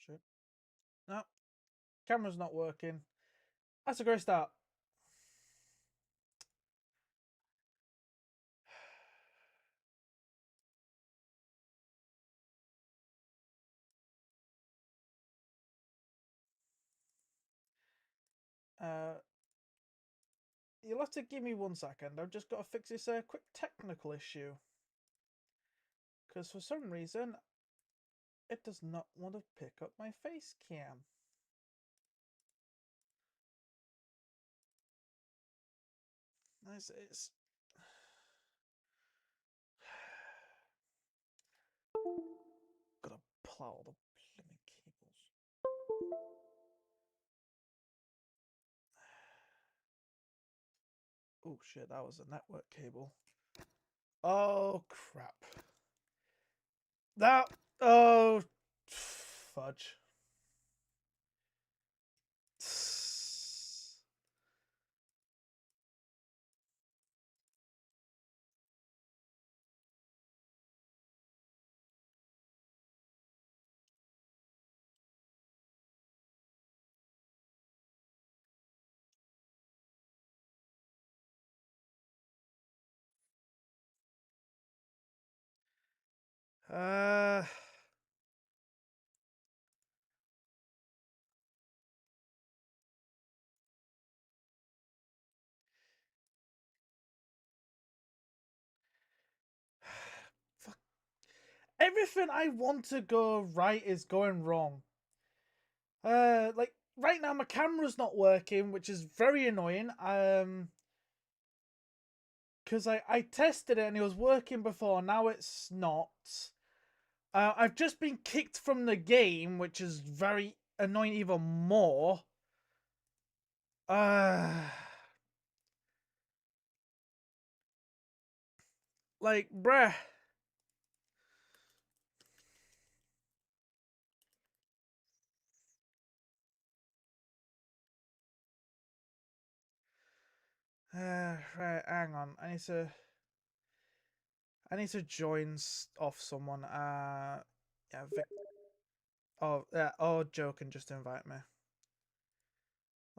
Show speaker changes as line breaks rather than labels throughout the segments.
shit. No, camera's not working. That's a great start. You'll have to give me 1 second. I've just got to fix this quick technical issue. Because for some reason, it does not want to pick up my face cam. It's gotta plow all the blimmin' cables. Oh shit, that was a network cable. Oh crap. That, oh fudge. Uh, fuck. Everything I want to go right is going wrong. Like right now my camera's not working, which is very annoying. Because I tested it and it was working before, now it's not. I've just been kicked from the game, which is very annoying even more. Like, bruh. Right, hang on. I need to join off someone. Yeah, oh, yeah. Oh, Joe can just invite me.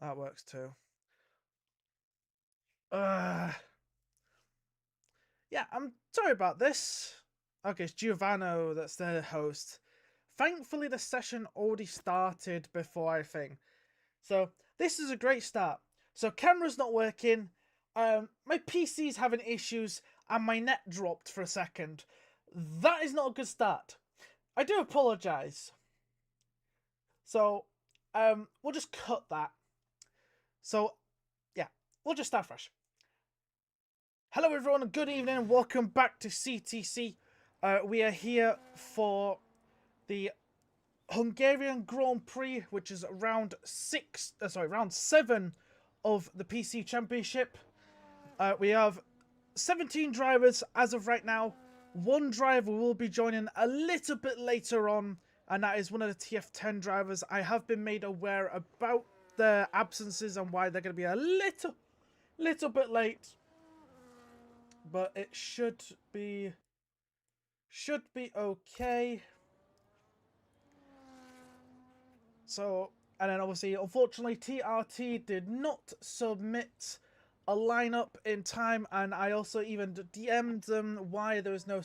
That works too. Yeah, I'm sorry about this. Okay, it's Giovanno that's the host. Thankfully, the session already started before I think. So, this is a great start. So, camera's not working. My PC's having issues, and my net dropped for a second. That is not a good start. I do apologise. So, we'll just cut that. So, yeah, we'll just start fresh. Hello everyone and good evening and welcome back to CTC. We are here for the Hungarian Grand Prix, which is round 7 of the PC Championship. We have 17 drivers as of right now. One driver will be joining a little bit later on, and that is one of the TF10 drivers. I have been made aware about their absences and why they're going to be a little bit late. But it should be okay. So, and then obviously, unfortunately, TRT did not submit a lineup in time, and I also even DM'd them why there was no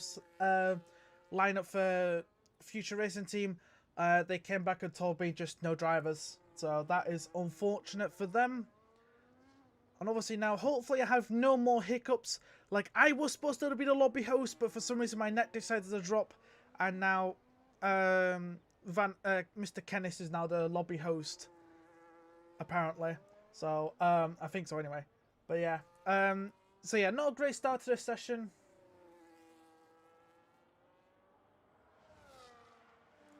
lineup for Future Racing Team. They came back and told me just no drivers. So that is unfortunate for them. And obviously now, hopefully I have no more hiccups. Like, I was supposed to be the lobby host, but for some reason my net decided to drop. And now, Mr. Kennis is now the lobby host. Apparently. So, I think so anyway. But yeah. So yeah, not a great start to this session.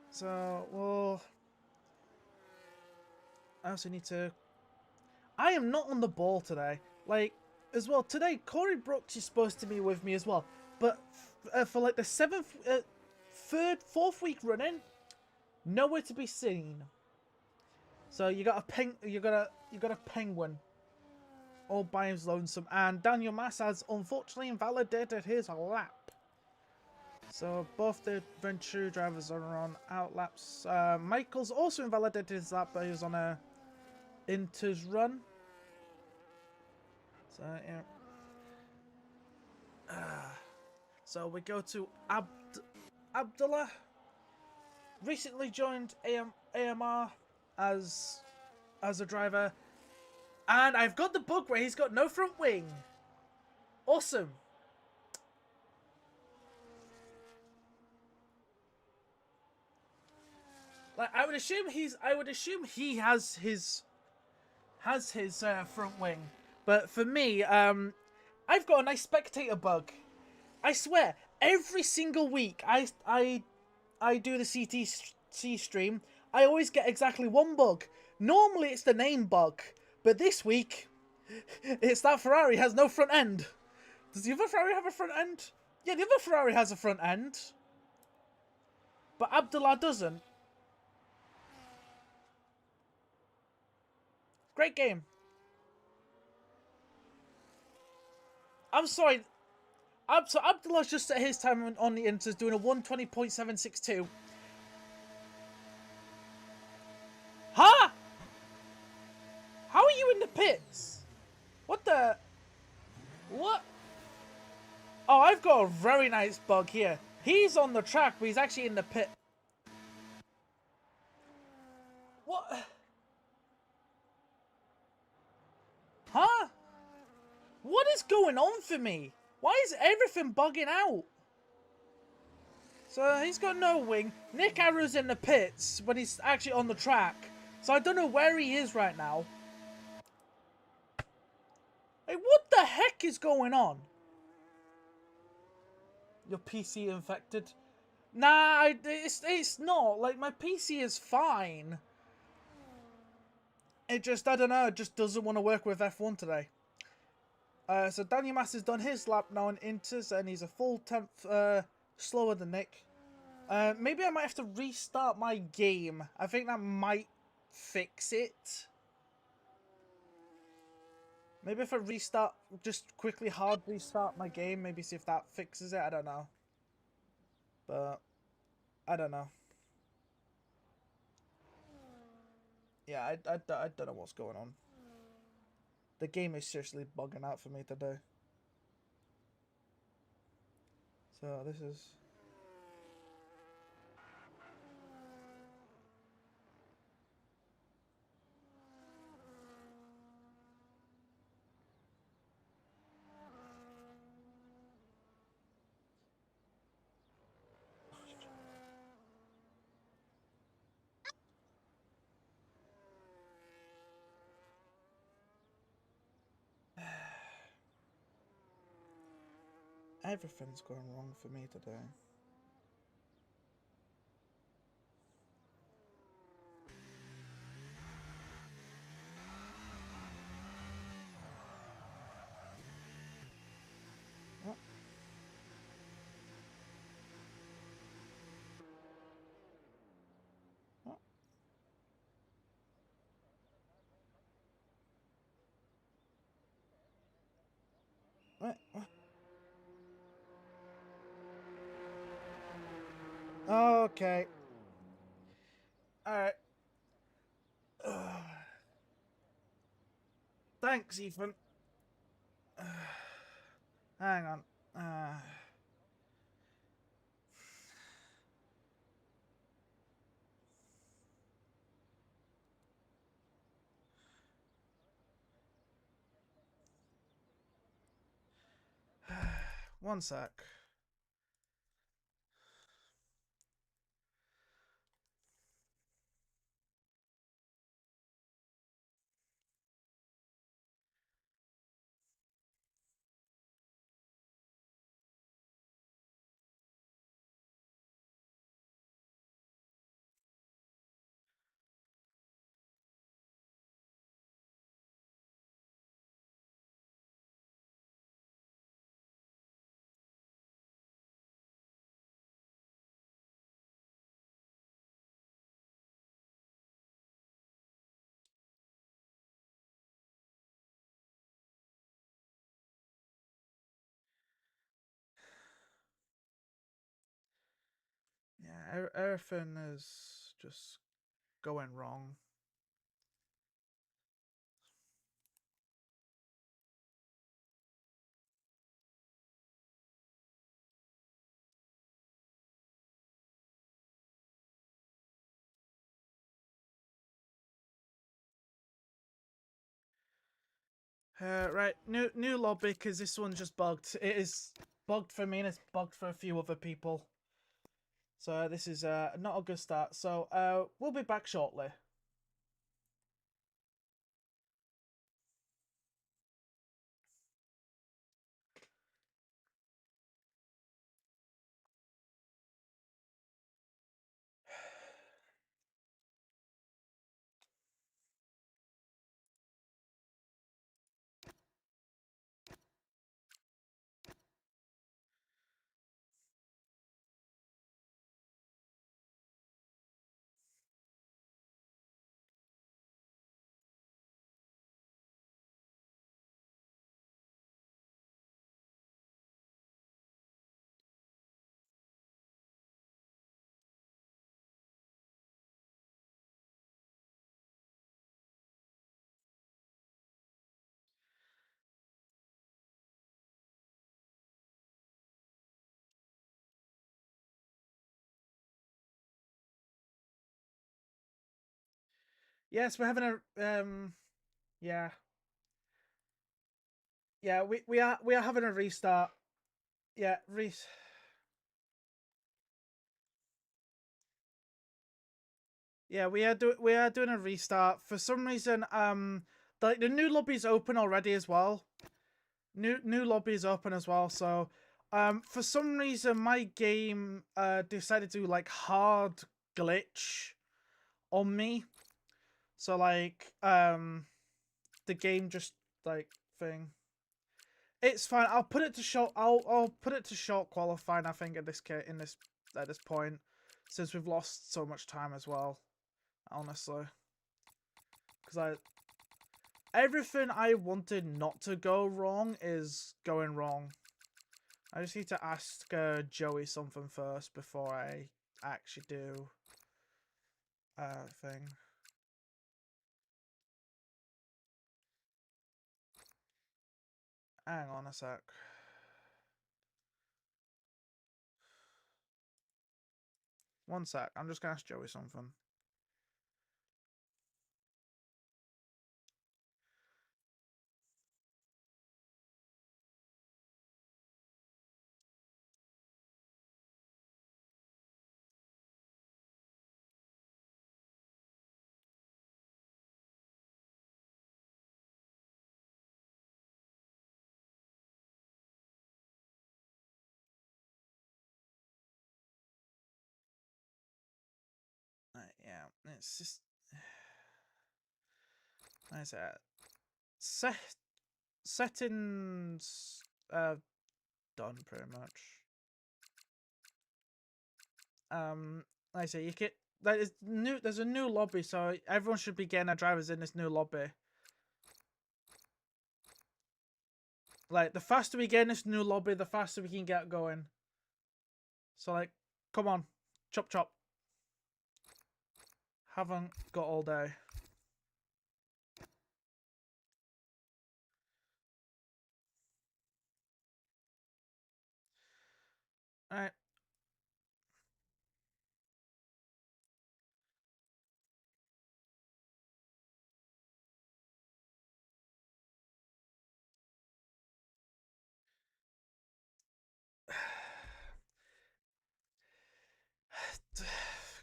So, well... I also need to... I am not on the ball today. Like, as well, today, Corey Brooks is supposed to be with me as well. But for like the fourth week running, nowhere to be seen. So you got a penguin all by his lonesome. And Daniel Mass has unfortunately invalidated his lap. So both the Venturi drivers are on outlaps. Michael's also invalidated his lap, but he was on a Inter's run. So yeah. So we go to Abdullah. Recently joined AMR as a driver, and I've got the bug where he's got no front wing. Awesome. Like I would assume he has his front wing, but for me, I've got a nice spectator bug. I swear, every single week I do the CTC stream, I always get exactly one bug. Normally it's the name bug, but this week it's that Ferrari has no front end. Does the other Ferrari have a front end? Yeah, the other Ferrari has a front end, but Abdullah doesn't. Great game. I'm sorry. So Abdullah's just set his time on the Inters doing a 120.762. Huh? How are you in the pits? What the? What? Oh, I've got a very nice bug here. He's on the track, but he's actually in the pit. What? Huh? What is going on for me? Why is everything bugging out? So he's got no wing. Nick Arrow's in the pits when he's actually on the track. So I don't know where he is right now. Hey, what the heck is going on? Your PC infected? Nah, it's not. Like, my PC is fine. It just, I don't know, it just doesn't want to work with F1 today. So Daniel Mass has done his lap now in Inters, and he's a full tenth slower than Nick. Maybe I might have to restart my game. I think that might fix it. Maybe if I restart, just quickly hard restart my game, maybe see if that fixes it. I don't know. But, I don't know. Yeah, I don't know what's going on. The game is seriously bugging out for me today. So this is... Everything's going wrong for me today. Oh. Oh. Right. Okay. Alright. Thanks, Ethan. Hang on. One sec. Everything is just going wrong. Right, new lobby because this one's just bugged. It is bugged for me and it's bugged for a few other people. So this is not a good start. So we'll be back shortly. Yes, we're having a yeah. Yeah, we are having a restart. Yeah, Yeah, we are doing a restart. For some reason, the new lobby's open already as well. New lobby is open as well, so for some reason my game decided to like hard glitch on me. So like the game just like thing. It's fine. I'll put it to short. I'll put it to short qualifying. I think at this case, at this point, since we've lost so much time as well. Honestly, because everything I wanted not to go wrong is going wrong. I just need to ask Joey something first before I actually do thing. Hang on a sec. One sec. I'm just gonna ask Joey something. Yeah, it's just. I said, settings done pretty much. Like I say, you get there's a new lobby, so everyone should be getting their drivers in this new lobby. Like the faster we get in this new lobby, the faster we can get going. So like, come on, chop chop. Haven't got all day. Alright. For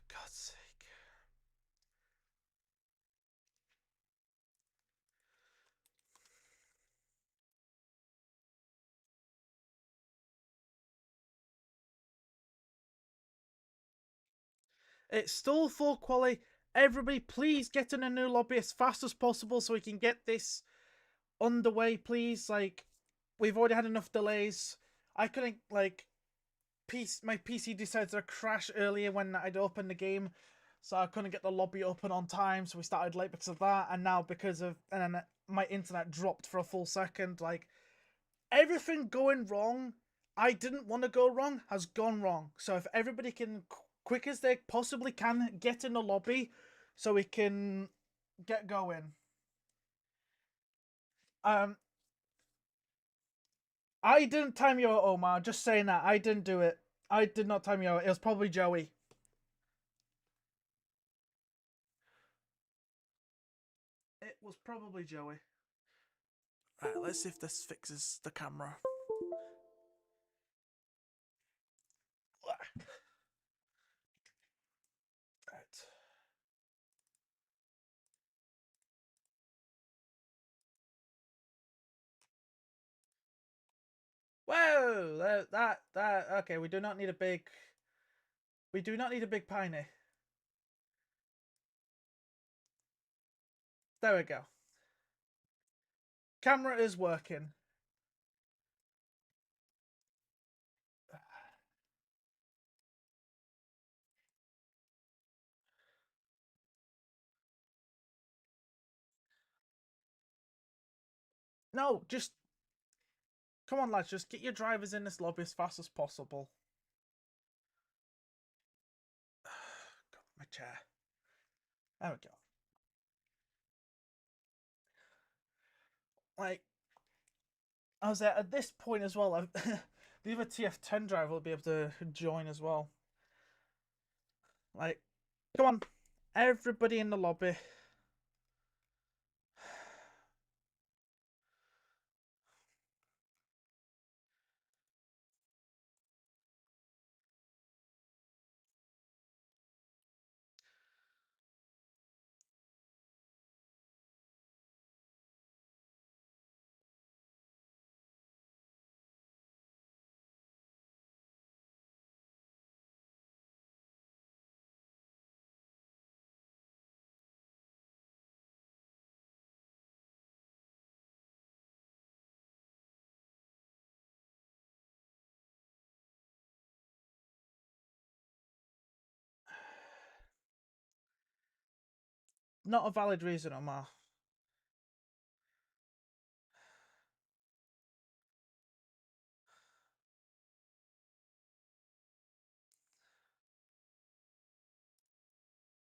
God's sake. It's still full quality. Everybody, please get in a new lobby as fast as possible so we can get this underway, please. Like, we've already had enough delays. I couldn't, like, my PC decided to crash earlier when I'd opened the game, so I couldn't get the lobby open on time, so we started late because of that, and now because of, and then my internet dropped for a full second. Like, everything going wrong, I didn't want to go wrong, has gone wrong. So if everybody can quick as they possibly can get in the lobby so we can get going. I didn't time you out, Omar. Just saying that. I didn't do it. I did not time you out. It was probably Joey. It was probably Joey. Right, let's see if this fixes the camera. Right. Whoa! That. Okay, we do not need a big. We do not need a big piney. There we go. Camera is working. No, just come on, lads. Just get your drivers in this lobby as fast as possible. God, my chair. There we go. Like, I was at this point as well. The other TF10 driver will be able to join as well. Like, come on, everybody in the lobby. Not a valid reason, Omar.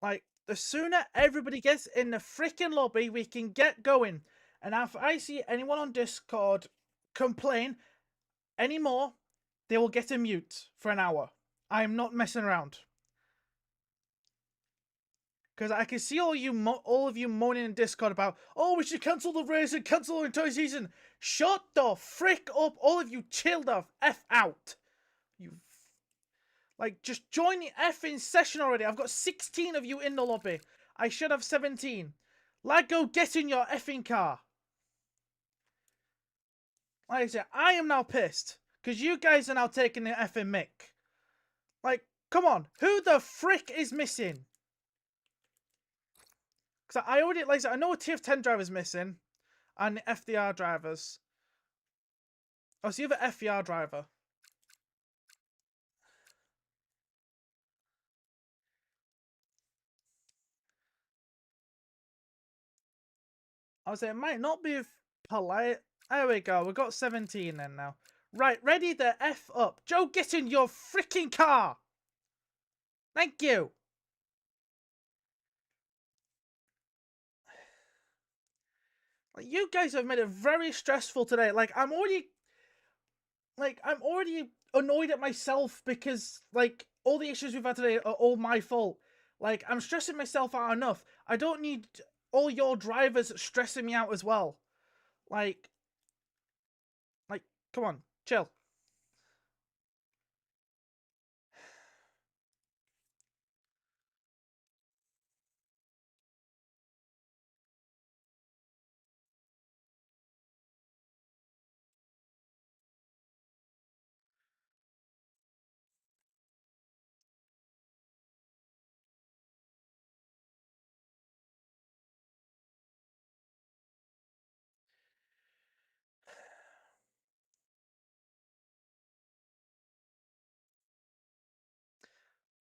Like, the sooner everybody gets in the freaking lobby, we can get going. And if I see anyone on Discord complain anymore, they will get a mute for an hour. I am not messing around. Because I can see all of you moaning in Discord about, oh, we should cancel the race and cancel the entire season. Shut the frick up. All of you chill the F out. You like, just join the effing session already. I've got 16 of you in the lobby. I should have 17. Laggo, get in your effing car. Like I said, I am now pissed. Because you guys are now taking the effing mic. Like, come on. Who the frick is missing? Because I already, like I said, I know a TF10 driver's missing. And the FDR drivers. Oh, so you have an FDR driver. I was saying, it might not be polite. There we go. We've got 17 then now. Right, ready the F up. Joe, get in your freaking car. Thank you. Like, you guys have made it very stressful today. Like, I'm already annoyed at myself because, like, all the issues we've had today are all my fault. Like, I'm stressing myself out enough. I don't need all your drivers stressing me out as well. Like, come on, chill.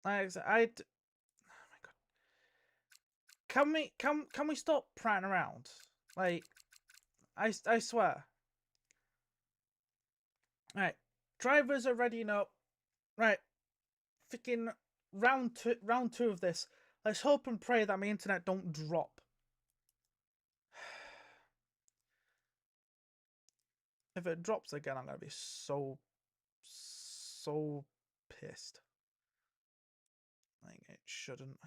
Like, oh my god. Can we stop prattling around? Like, I swear. Right, drivers are readying up. Right, freaking round two of this. Let's hope and pray that my internet don't drop. If it drops again, I'm gonna be so pissed. Like, it shouldn't.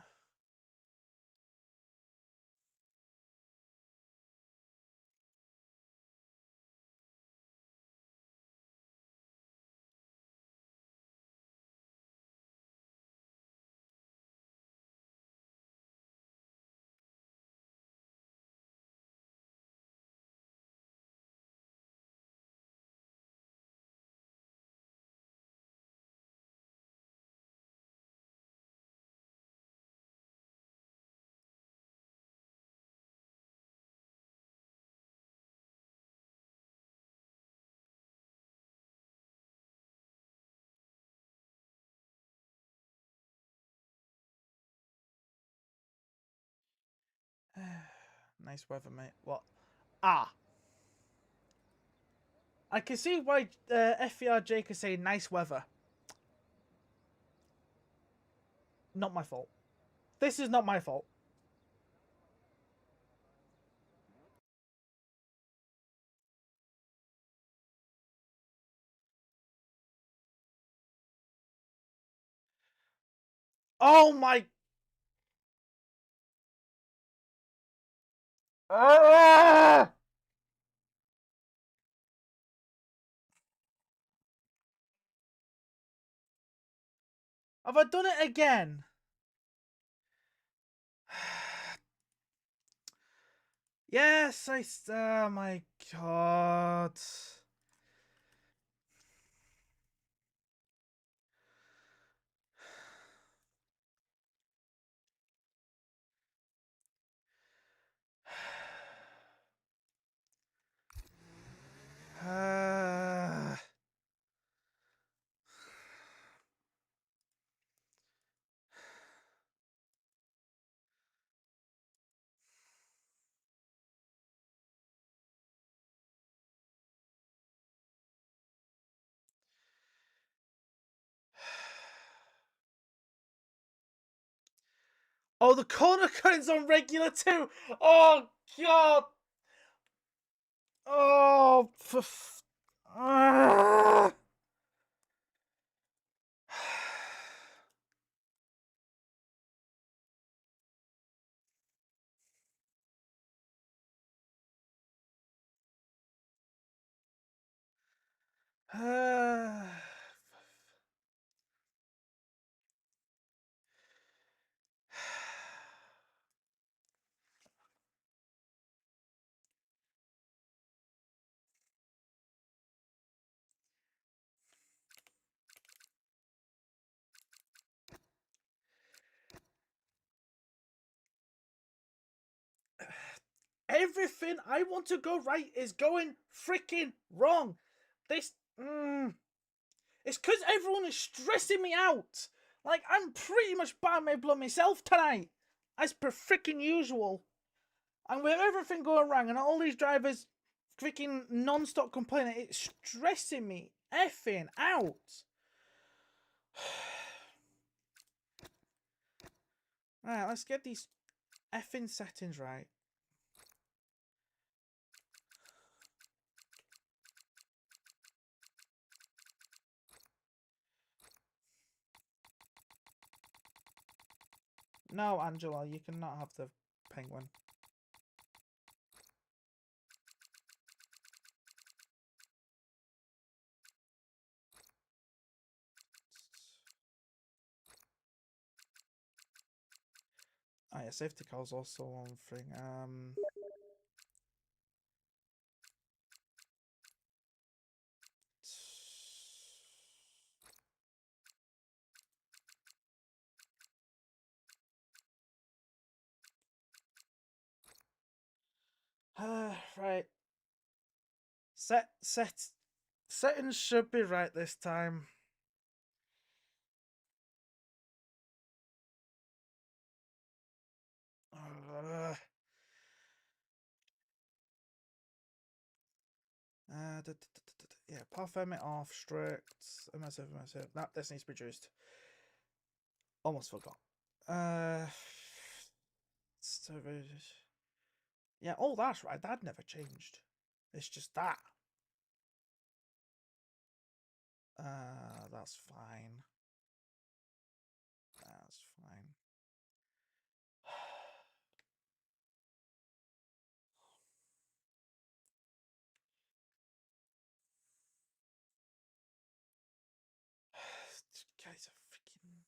Nice weather, mate. What? Ah! I can see why FVR Jake is saying nice weather. Not my fault. This is not my fault. Oh my... Ah! Have I done it again? Yes, oh my god. Oh, the corner cutting's on regular too. Oh god. Oh. Everything I want to go right is going freaking wrong. This, it's because everyone is stressing me out. Like, I'm pretty much buying my blood myself tonight, as per freaking usual. And with everything going wrong and all these drivers freaking non-stop complaining, it's stressing me effing out. Right, let's get these effing settings right. No, Angela, you cannot have the penguin. Oh yeah, safety car's also one thing. Right. Settings should be right this time. Yeah, path limit off, strict, immersive. That this needs to be reduced. Almost forgot. So, yeah, oh, that's right. That never changed. It's just that. That's fine. That's fine. This guy's a freaking.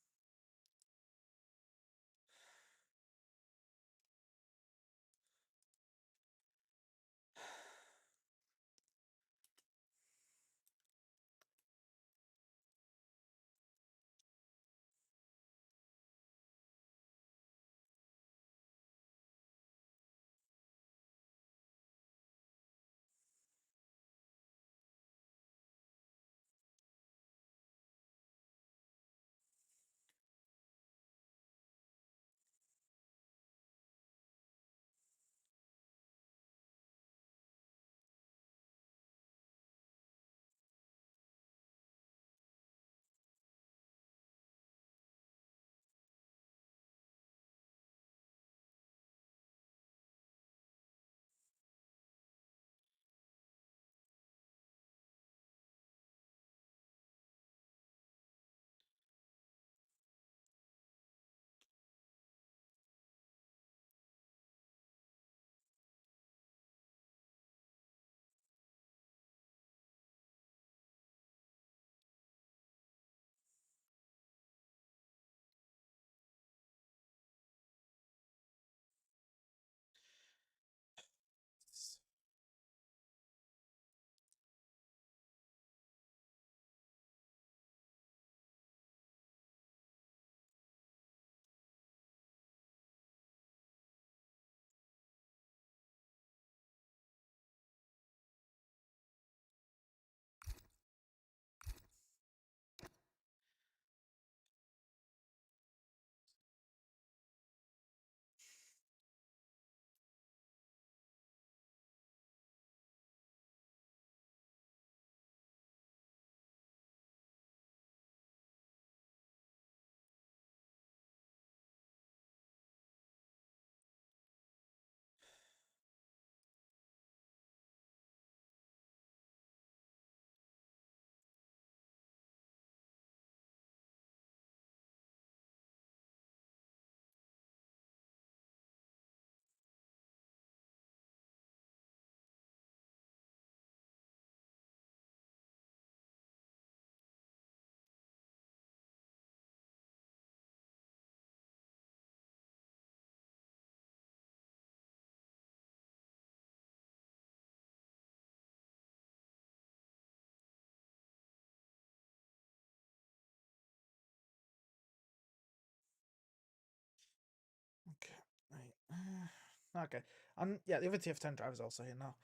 Okay. Right. Okay. And yeah, the other TF10 driver's also here now.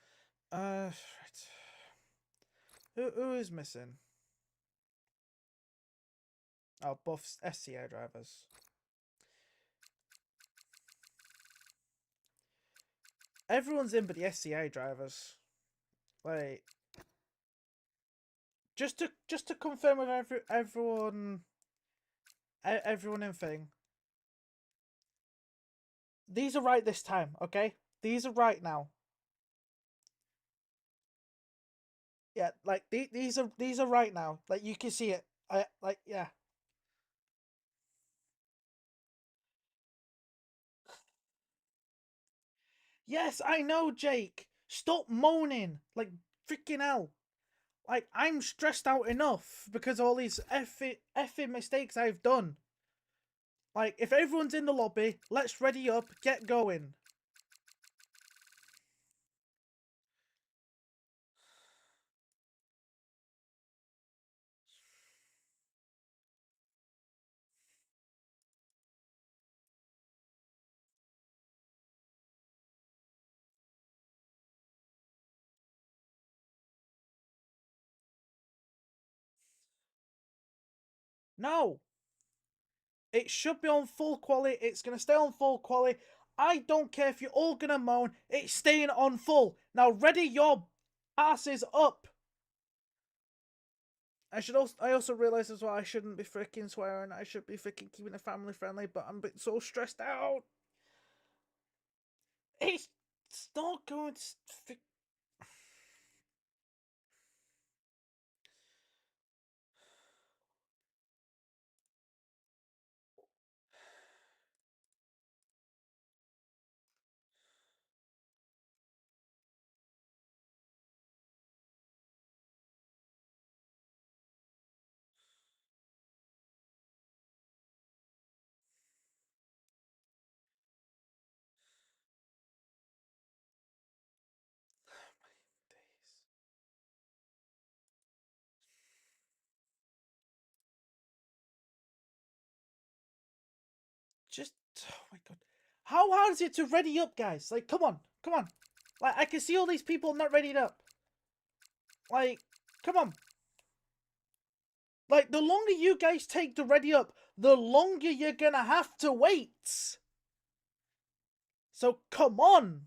Right. Who is missing? Oh, both SCA drivers. Everyone's in but the SCA drivers. Like, just to confirm with everyone in thing. These are right this time, okay? These are right now. Yeah, like these are right now. Like you can see it. Yeah. Yes, I know, Jake. Stop moaning. Like freaking hell. Like I'm stressed out enough because all these effing mistakes I've done. Like if everyone's in the lobby, let's ready up, get going. No. It should be on full quality. It's going to stay on full quality. I don't care if you're all going to moan. It's staying on full. Now ready your asses up. I also realize as well I shouldn't be freaking swearing. I should be freaking keeping it family friendly, but I'm so stressed out. It's not going to. Just, oh my god. How hard is it to ready up, guys? Like, come on, come on. Like, I can see all these people not readied up. Like, come on. Like, the longer you guys take to ready up, the longer you're gonna have to wait. So, come on.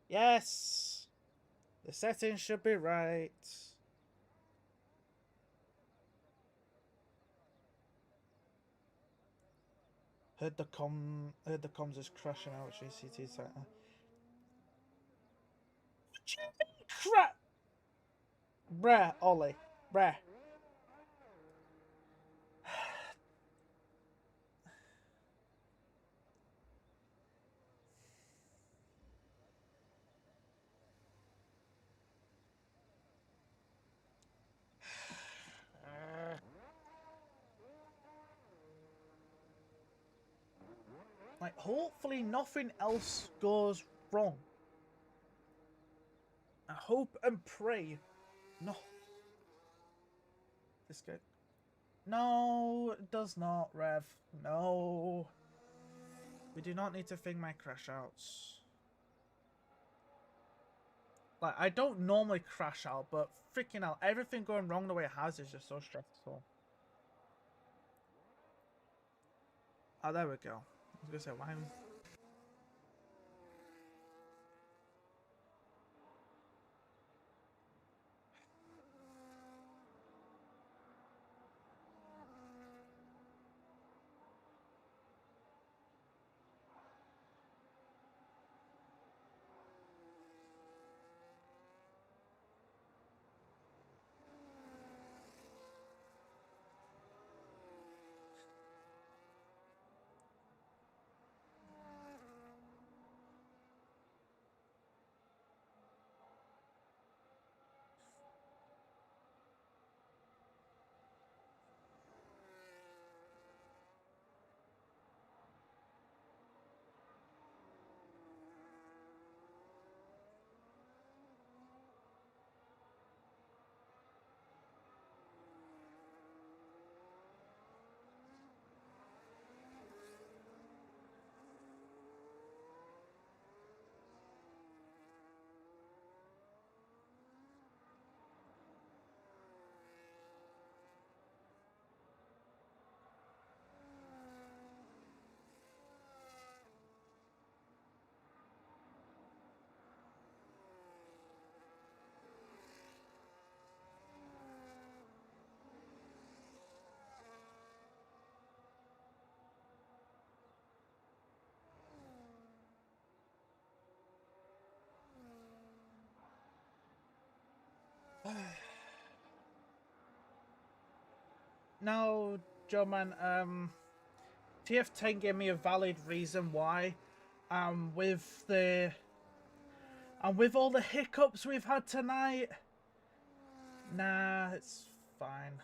Yes. The settings should be right. Heard the comms is crashing out. GCT center. What do you mean crap? Bruh, Ollie. Bruh. Like, hopefully nothing else goes wrong. I hope and pray. No. This guy. No, it does not, Rev. No. We do not need to think my crash outs. Like, I don't normally crash out, but freaking out. Everything going wrong the way it has is just so stressful. Oh, there we go. I was gonna say, why? now, Joe man, TF10 gave me a valid reason why. With the and with all the hiccups we've had tonight, nah, it's fine.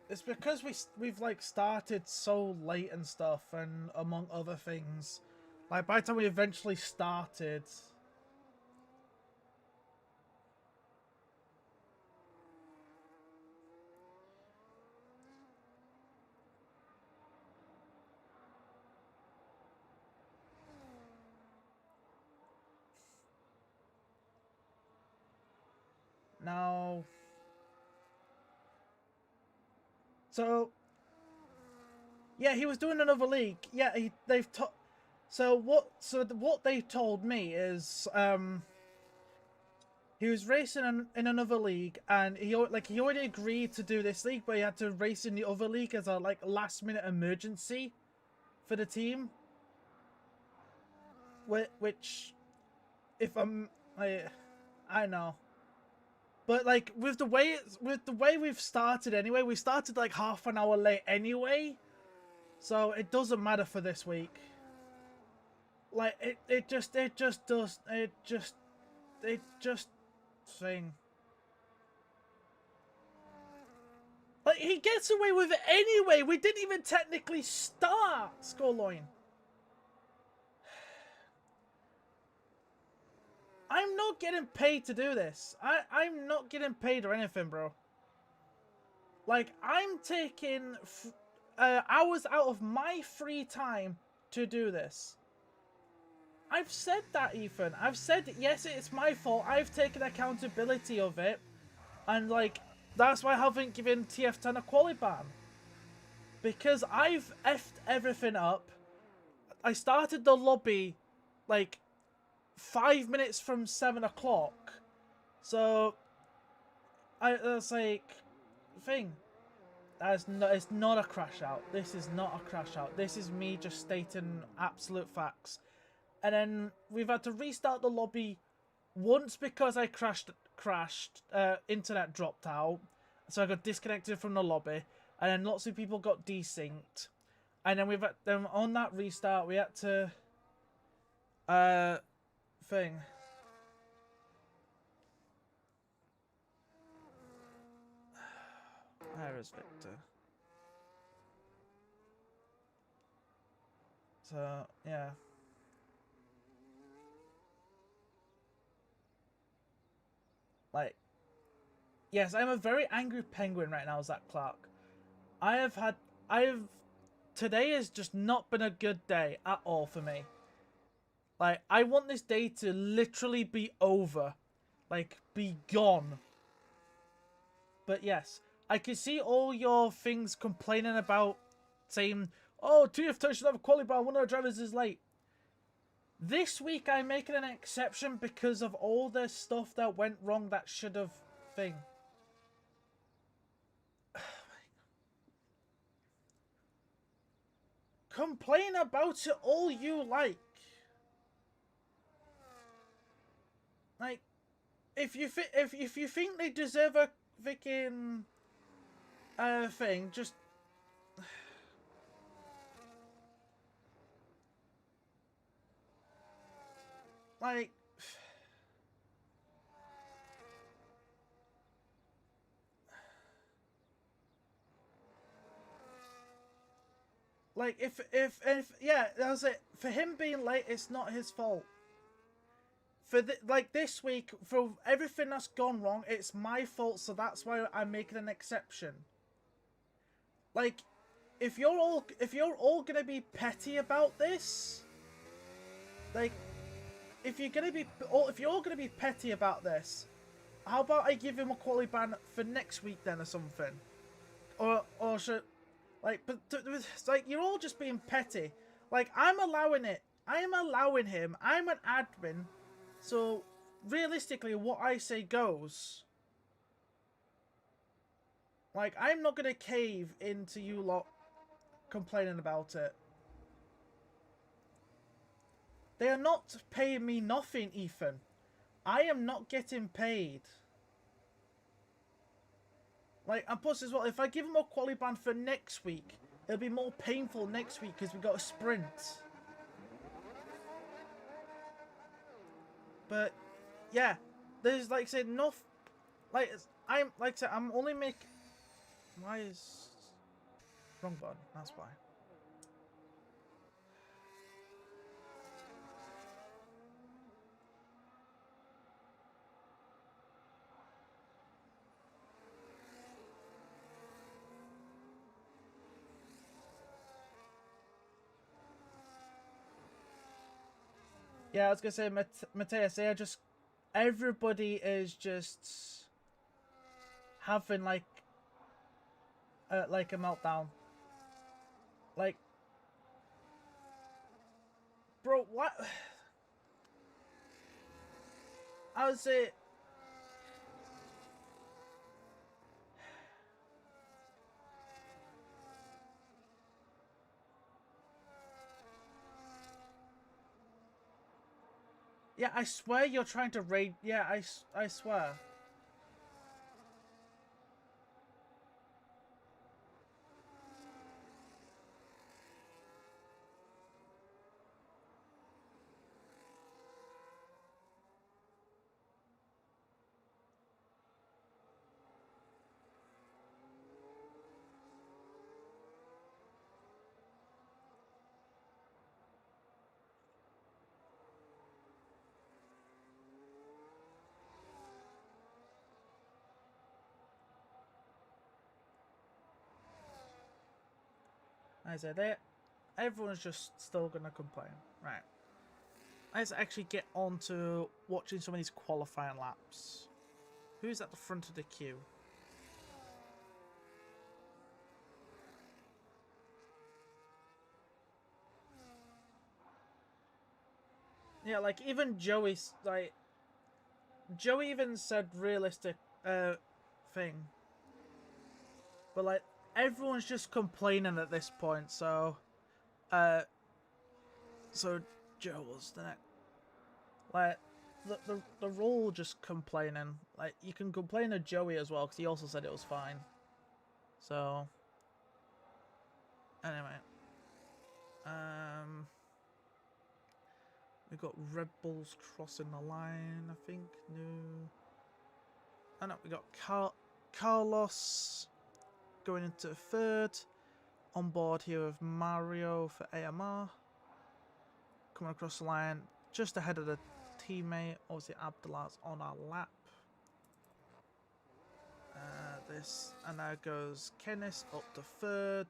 It's because we've like started so late and stuff, and among other things, like by the time we eventually started. Now, so yeah, he was doing another league. Yeah, so what they told me is he was racing in another league, and he already agreed to do this league, but he had to race in the other league as a like last minute emergency for the team. Which, if I know. But like with the way we've started anyway, we started like half an hour late anyway, so it doesn't matter for this week. Like it just thing. Like he gets away with it anyway. We didn't even technically start Scoreline. I'm not getting paid to do this. I'm not getting paid or anything, bro. Like, I'm taking hours out of my free time to do this. I've said that, Ethan. I've said, yes, it's my fault. I've taken accountability of it. And, like, that's why I haven't given TF10 a quali ban. Because I've effed everything up. I started the lobby, like, 5 minutes from 7 o'clock. So, that's like, thing. It's not a crash out. This is not a crash out. This is me just stating absolute facts. And then we've had to restart the lobby once because I crashed. Internet dropped out, so I got disconnected from the lobby, and then lots of people got desynced. And then on that restart we had to thing. Where is Victor? So yeah. Like, yes, I'm a very angry penguin right now, Zach Clark. Today has just not been a good day at all for me. Like, I want this day to literally be over. Like, be gone. But yes, I can see all your things complaining about saying, oh, TF10 should have a quality bar, one of our drivers is late. This week I'm making an exception because of all the stuff that went wrong that should have thing. Complain about it all you like. Like, if you think they deserve a freaking thing, just like. Like, if yeah, that was it. For him being late, it's not his fault. For like this week, for everything that's gone wrong, it's my fault. So that's why I'm making an exception. Like, if you're all gonna be petty about this, like, if you're all gonna be petty about this, how about I give him a quality ban for next week then or something, or should. Like, but it's like you're all just being petty. Like, I'm allowing it. I am allowing him. I'm an admin. So, realistically, what I say goes. Like, I'm not going to cave into you lot complaining about it. They are not paying me nothing, Ethan. I am not getting paid. Like, and plus as well, if I give them a quality ban for next week, it'll be more painful next week because we got a sprint. But yeah, there's like I said, enough. Like I'm like I said, I'm only making. Why is wrong button? That's why. Yeah, I was gonna say, Mateus, they are just. Everybody is just having like a meltdown. Like, bro, what? I would say. Yeah, I swear you're trying to raid. Yeah, I swear. I said, everyone's just still gonna complain, right? Let's actually get on to watching some of these qualifying laps. Who's at the front of the queue? Yeah, like even Joey's like Joey even said realistic thing. But like everyone's just complaining at this point, so Joe was the next. Like they're all just complaining. Like you can complain to Joey as well because he also said it was fine. So anyway, we got Red Bulls crossing the line. I think no. Oh no, we got Carlos going into third. On board here with Mario for AMR. Coming across the line just ahead of the teammate. Obviously Abdullah's on our lap. And now goes Kenneth up to third.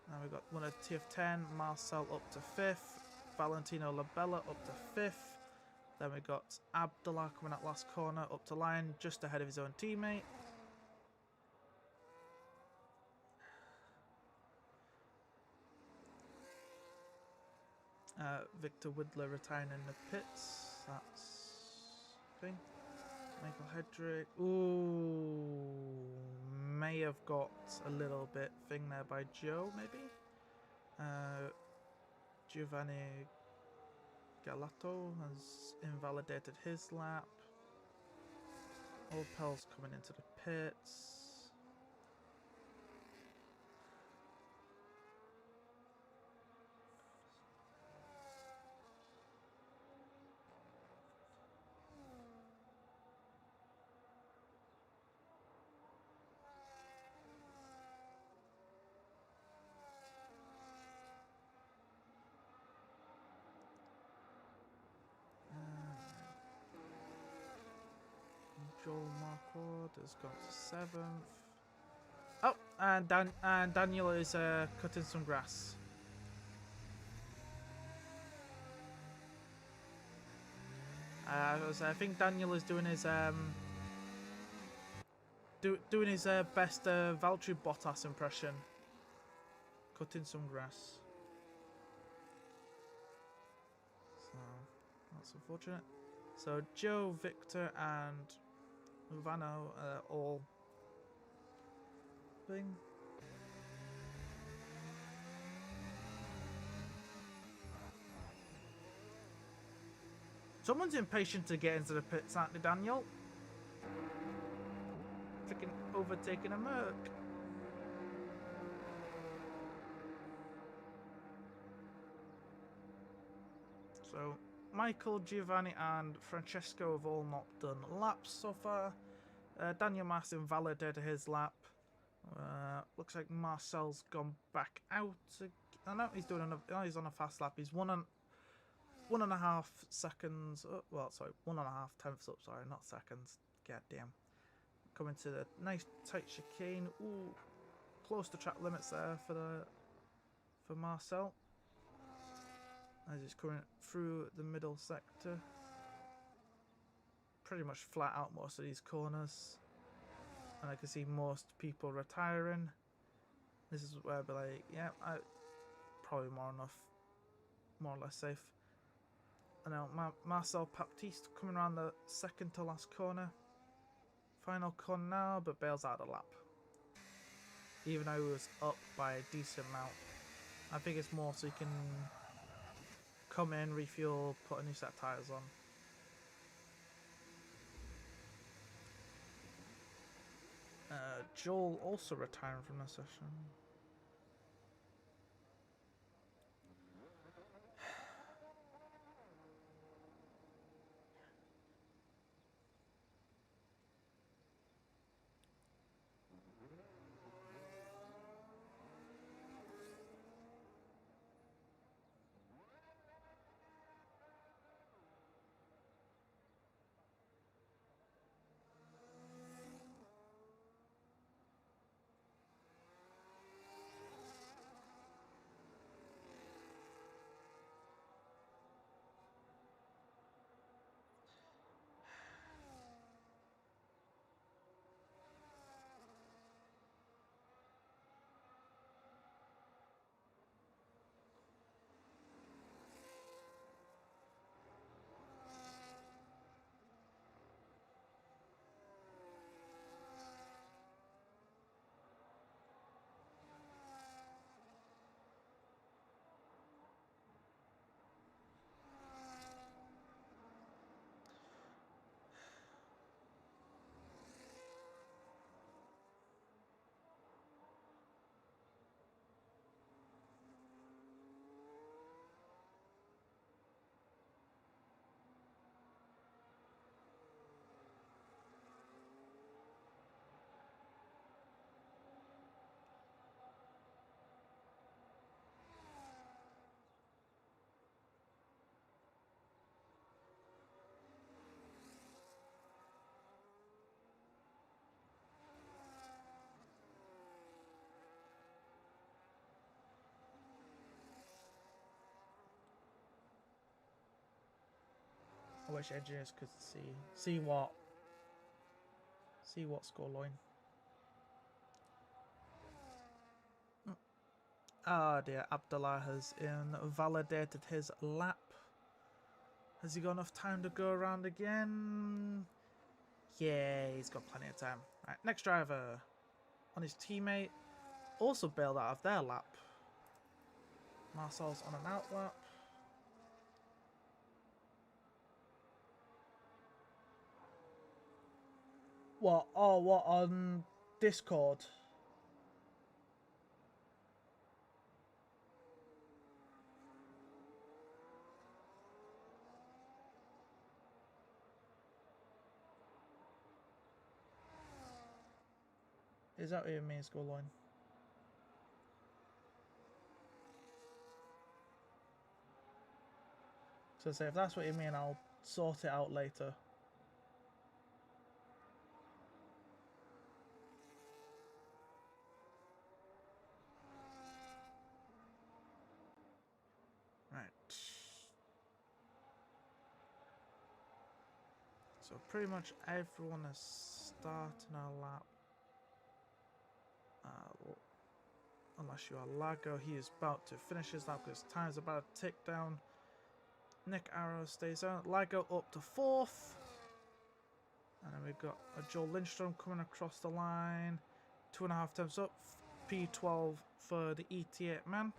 Now we've got one of TF10, Marcel up to fifth. Valentino Labella up to fifth. Then we got Abdullah coming out last corner up to line just ahead of his own teammate. Victor Widler retiring in the pits. That's thing. Michael Hedrick. Ooh, may have got a little bit thing there by Joe, maybe. Giovanni Galato has invalidated his lap. Opel's coming into the pits. Joel Marquardt has got to 7th. Oh, and Daniel is cutting some grass. I think Daniel is doing his doing his best Valtteri Bottas impression. Cutting some grass. So that's unfortunate. So Joe, Victor, and Vano all thing. Someone's impatient to get into the pits, aren't they, Daniel? Freaking overtaking a Merc. So, Michael, Giovanni and Francesco have all not done laps so far. Daniel Martin validated his lap. Looks like Marcel's gone back out. I know he's doing another. Oh, he's on a fast lap. He's 1.5 seconds. Well, sorry, 1.5 tenths up. Sorry, not seconds. God damn. Coming to the nice tight chicane. Ooh, close to track limits there for Marcel. As he's coming through the middle sector. Pretty much flat out most of these corners. And I can see most people retiring. This is where I'd be like, yeah, probably more or less safe. And now Marcel Baptiste coming around the second to last corner. Final corner now, but bails out of the lap. Even though he was up by a decent amount. I think it's more so he can come in, refuel, put a new set of tyres on. Joel also retiring from the session. I wish engineers could see what scoreline. Ah dear, Abdullah has invalidated his lap. Has he got enough time to go around again? Yeah, he's got plenty of time. Right, next driver on his teammate also bailed out of their lap. Marcel's on an out lap. What? Oh, what on Discord? Is that what you mean, scoreline? So say if that's what you mean, I'll sort it out later. Right. So pretty much everyone is starting a lap. Unless you are Lago, he is about to finish his lap because time's about to tick down. Nick Arrow stays out. Lago up to 4th. And then we've got a Joel Lindstrom coming across the line. 2.5 times up. P12 for the ET8 man.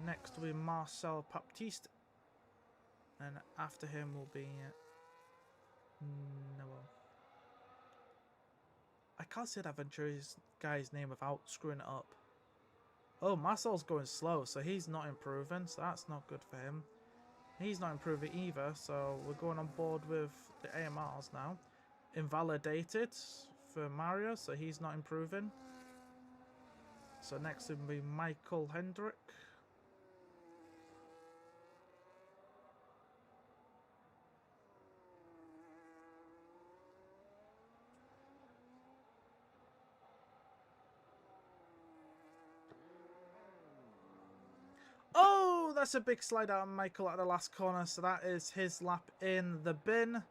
Next will be Marcel Baptiste. And after him will be Noel. I can't say that Venturi's guy's name without screwing it up. Oh, Marcel's going slow, so he's not improving, so that's not good for him. He's not improving either, so we're going on board with the AMRs now. Invalidated for Mario, so he's not improving. So next will be Michael Hendrick. Oh, that's a big slide out of Michael at the last corner, so that is his lap in the bin.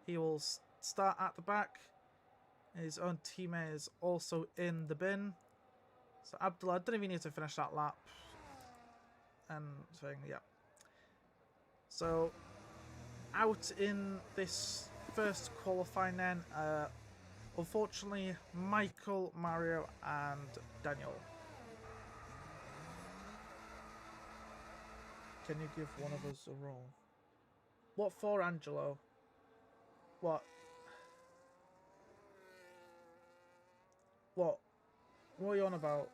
He will start at the back. His own teammate is also in the bin. So Abdullah didn't even need to finish that lap. And saying, yeah. So out in this first qualifying then, unfortunately, Michael, Mario, and Daniel. Can you give one of us a roll? What for, Angelo? What? What? What are you on about?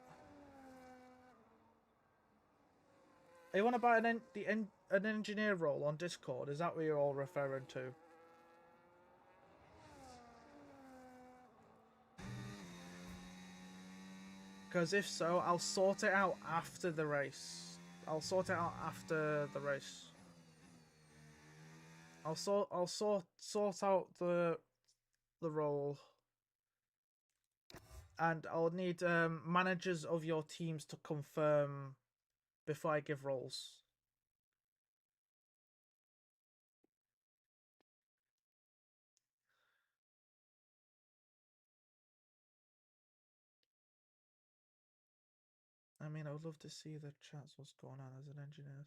Are you on about an engineer role on Discord? Is that what you're all referring to? Because if so, I'll sort it out after the race. I'll sort it out after the race. I'll sort out the role. And I'll need managers of your teams to confirm before I give roles. I mean, I would love to see the chats what's going on as an engineer.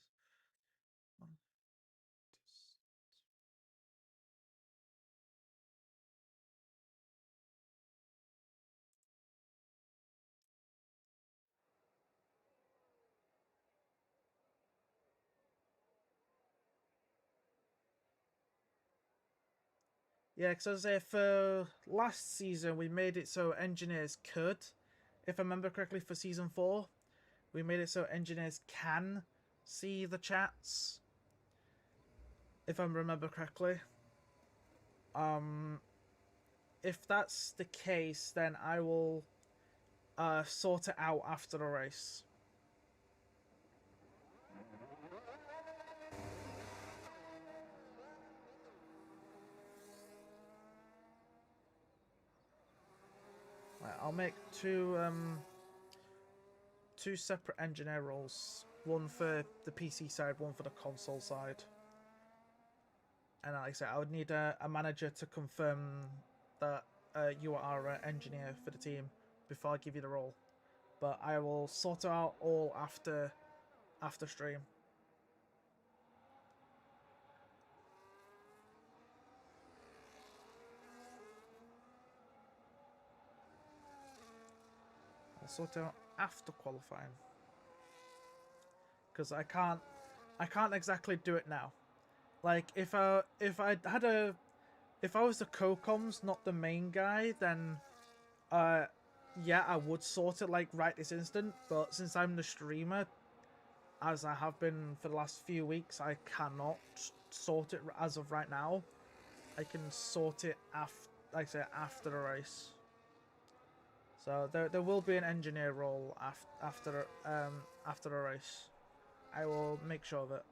Yeah, because for last season we made it so engineers could, if I remember correctly, for season 4, we made it so engineers can see the chats. If I remember correctly. If that's the case, then I will sort it out after the race. Right, I'll make two separate engineer roles. One for the PC side, one for the console side. And like I said, I would need a manager to confirm that you are an engineer for the team before I give you the role. But I will sort it out all after stream. I'll sort it out after qualifying. Because I can't exactly do it now. Like if I was the co-coms, not the main guy, then yeah, I would sort it like right this instant. But since I'm the streamer, as I have been for the last few weeks, I cannot sort it as of right now. I can sort it after the race. So there will be an engineer role after the race. I will make sure of it.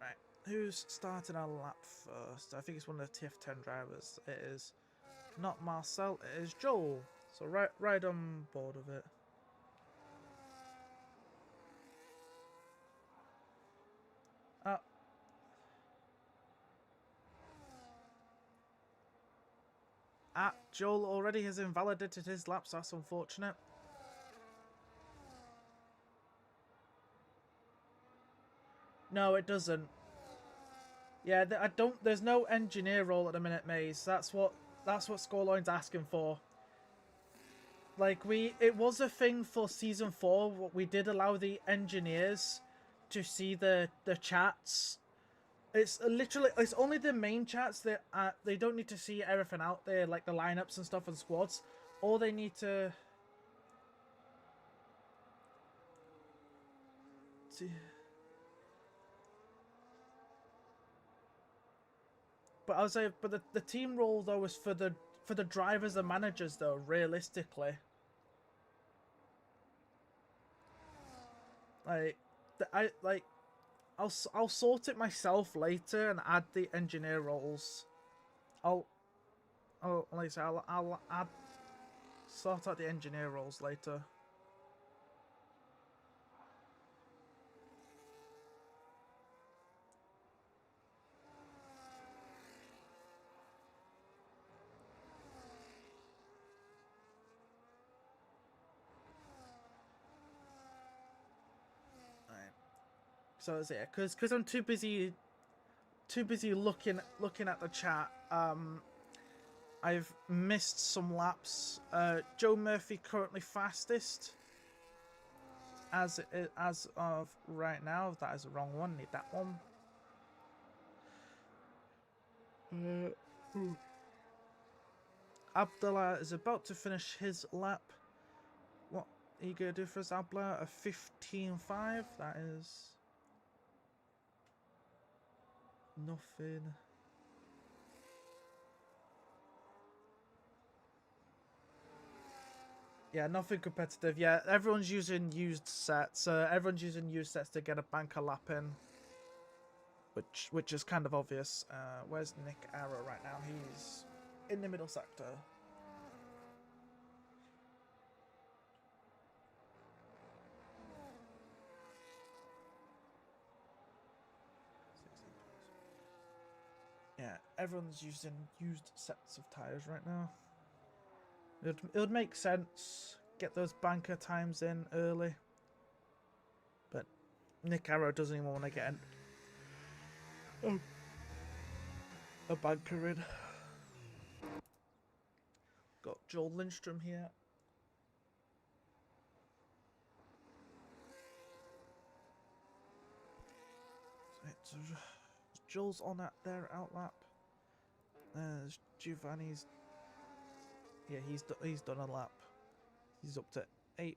Right, who's starting our lap first? I think it's one of the TF10 drivers. It is not Marcel, it is Joel. So right on board with it. Joel already has invalidated his laps. That's unfortunate. No, it doesn't. Yeah, I don't. There's no engineer role at the minute, Maze. That's what Scoreline's asking for. Like it was a thing for season 4. We did allow the engineers to see the chats. It's literally it's only the main chats that they don't need to see everything out there, like the lineups and stuff and squads. All they need to see. But I was saying, but the team role though is for the drivers and managers though. Realistically, I'll sort it myself later and add the engineer roles. Like I say, I'll add sort out the engineer roles later. So yeah, because I'm too busy looking at the chat. I've missed some laps. Joe Murphy currently fastest as of right now. That is the wrong one. Need that one. Abdullah is about to finish his lap. What are you gonna do for us, Abdullah? A 15.5. That is nothing. Yeah, nothing competitive. Yeah, everyone's using used sets. Everyone's using used sets to get a banker lap in, which is kind of obvious. Where's Nick Arrow right now? He's in the middle sector. Yeah, everyone's using used sets of tires right now. It would make sense. Get those banker times in early. But Nick Arrow doesn't even want to get a banker in. Got Joel Lindstrom here. So Joel's on at their outlap. There's Giovanni's. Yeah, he's done a lap. He's up to 8th.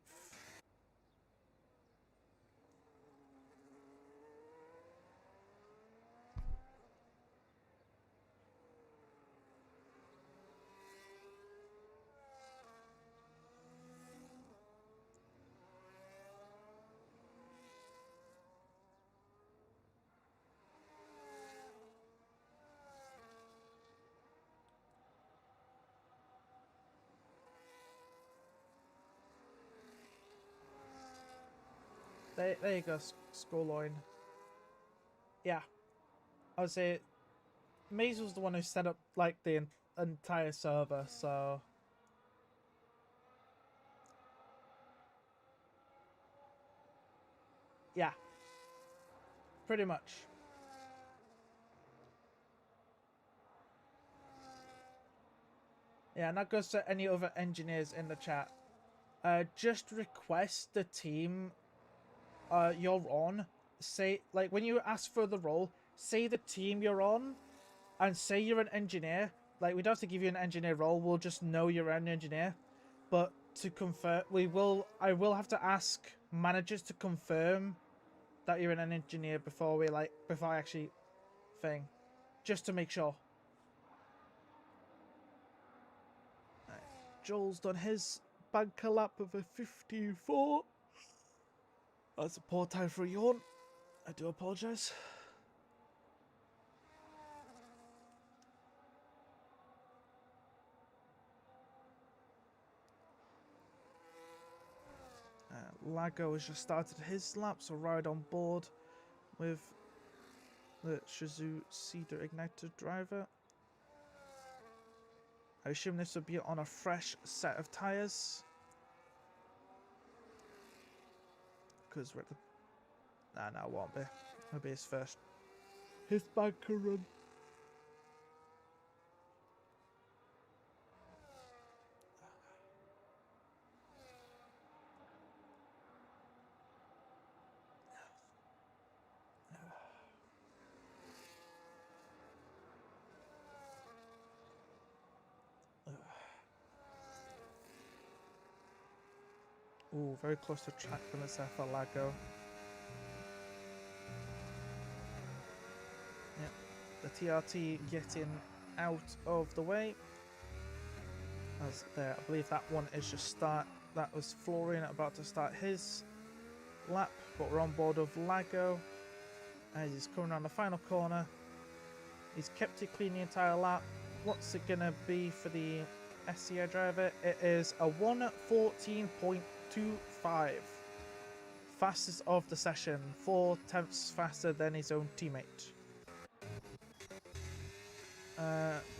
There you go, Scoreline. Yeah, I would say Maze was the one who set up like the entire server, so yeah, pretty much. Yeah, and that goes to any other engineers in the chat. Just request the team you're on. Say, like, when you ask for the role, say the team you're on, and say you're an engineer. Like, we don't have to give you an engineer role. We'll just know you're an engineer. But to confirm, I will have to ask managers to confirm that you're an engineer before I actually thing, just to make sure. Right. Joel's done his banker lap of a 54. That's a poor time for a yawn. I do apologise. Lago has just started his lap, so ride on board with the Shizou Cedar Ignited driver. I assume this would be on a fresh set of tyres. Because we're at the... Nah, it won't be. It'll be his first. His banker run. Ooh, very close to track limits there for Lago. Yep, the TRT getting out of the way. As there, I believe that one is just start. That was Florian about to start his lap, but we're on board with Lago as he's coming around the final corner. He's kept it clean the entire lap. What's it gonna be for the SCI driver? It is a 1:14.25, fastest of the session, 4/10 faster than his own teammate.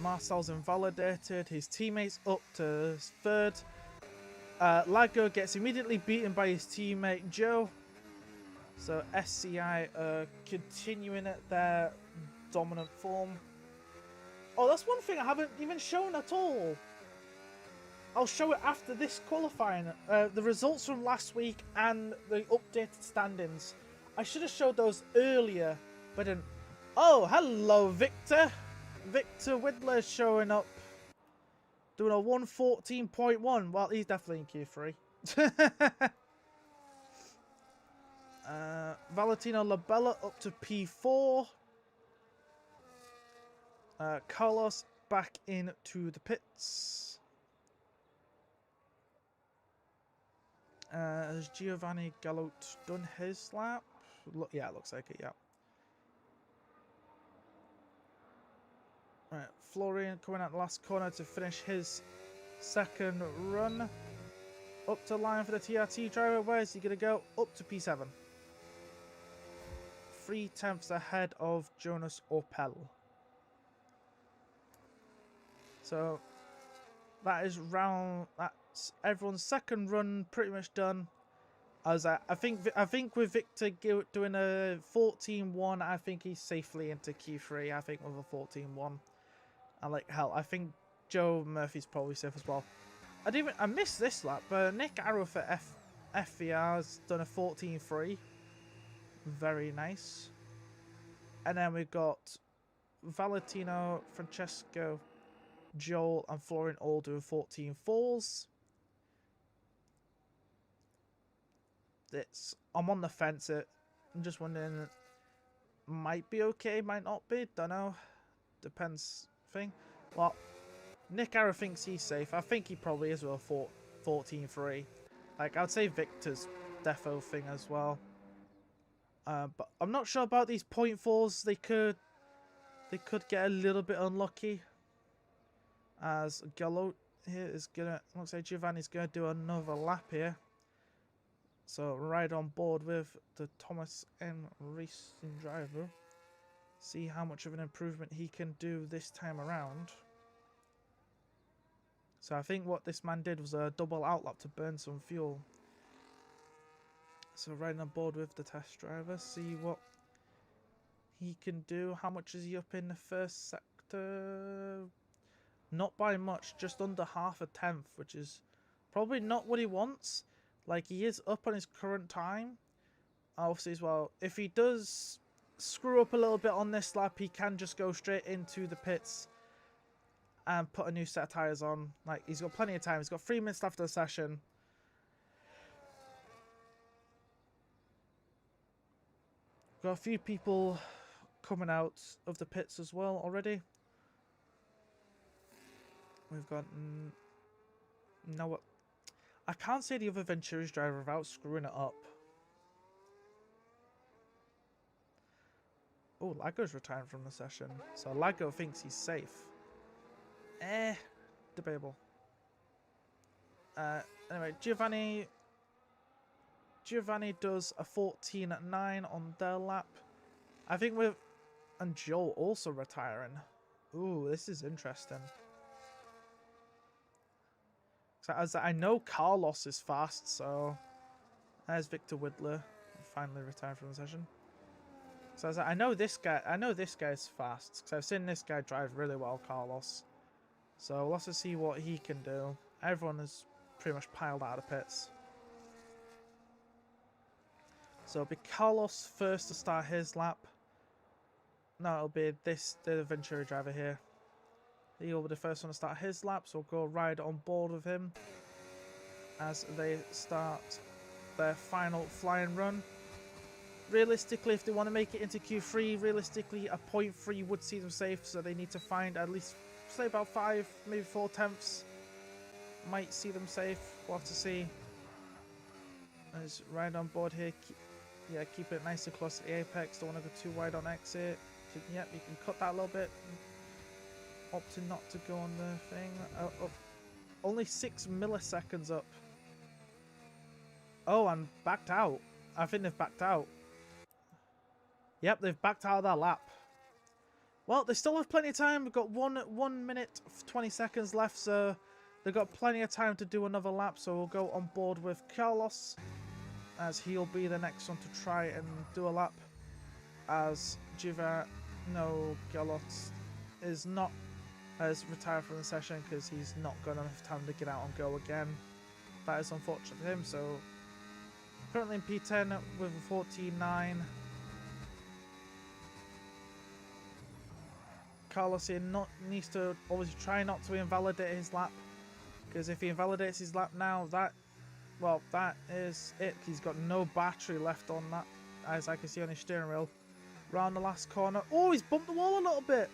Marcel's invalidated, his teammate's up to third. Lago gets immediately beaten by his teammate Joe. So SCI continuing at their dominant form. Oh, that's one thing I haven't even shown at all. I'll show it after this qualifying. The results from last week and the updated standings. I should have showed those earlier, but didn't. Oh, hello, Victor. Victor Widler showing up. Doing a 1:14.1. Well, he's definitely in Q3. Valentino Labella up to P4. Carlos back into the pits. Has Giovanni Galot done his lap? Yeah, it looks like it, yeah. Right, Florian coming out the last corner to finish his second run. Up to line for the TRT driver. Where is he going to go? Up to P7. 3/10 ahead of Jonas Opel. So that is that's everyone's second run pretty much done. As I think with Victor doing a 14-1, I think he's safely into Q3. I think with a 14-1. And like hell, I think Joe Murphy's probably safe as well. I missed this lap, but Nick Arrow for FVR's done a 14-3. Very nice. And then we've got Valentino, Francesco, Joel, and Florian all doing 14-4s. I'm on the fence. I'm just wondering, might be okay, might not be. Don't know. Depends. Thing. Well, Nick Arrow thinks he's safe. I think he probably is with a 14-3. Like, I'd say Victor's defo thing as well. But I'm not sure about these 0.4s. They could get a little bit unlucky. As Gallo here is gonna, looks like Giovanni's gonna do another lap here. So right on board with the Thomas N Racing driver. See how much of an improvement he can do this time around. So I think what this man did was a double outlap to burn some fuel. So right on board with the test driver, see what he can do. How much is he up in the first sector? Not by much, just under half a tenth, which is probably not what he wants. Like, he is up on his current time. Obviously as well, if he does screw up a little bit on this lap, he can just go straight into the pits and put a new set of tyres on. Like, he's got plenty of time. He's got 3 minutes after the session. Got a few people coming out of the pits as well already. We've got Noah. I can't say the other Venturi's driver without screwing it up. Oh, Lago's retiring from the session. So Lago thinks he's safe. Debatable. Anyway, Giovanni does a 14-9 on their lap. I think and Joel also retiring. Ooh, this is interesting. As I know Carlos is fast, so there's Victor Widler, finally retired from the session. So I know this guy's fast, because I've seen this guy drive really well, Carlos. So we'll have to see what he can do. Everyone is pretty much piled out of pits. So it'll be Carlos first to start his lap. No, it'll be the Venturi driver here. He'll be the first one to start his lap, so we'll go ride on board with him as they start their final flying run. Realistically, if they want to make it into Q3, realistically a 0.3 would see them safe, so they need to find at least, say, about 5, maybe 4/10 might see them safe. We'll have to see. Let's ride on board here. Keep it nice and close to the apex. Don't want to go too wide on exit. Yep, you can cut that a little bit. Opting not to go on the thing. Only 6 milliseconds up. Oh, and backed out. I think they've backed out. Yep, they've backed out of that lap. Well, they still have plenty of time. We've got 1 minute 20 seconds left, so they've got plenty of time to do another lap. So we'll go on board with Carlos, as he'll be the next one to try and do a lap, as Giovanni Galot is not has retired from the session because he's not got enough time to get out and go again. That is unfortunate for him. So currently in P10 with a 14.9. Carlos here needs to always try not to invalidate his lap, because if he invalidates his lap now, that is it. He's got no battery left on that, as I can see on his steering wheel. Round the last corner. Oh, he's bumped the wall a little bit.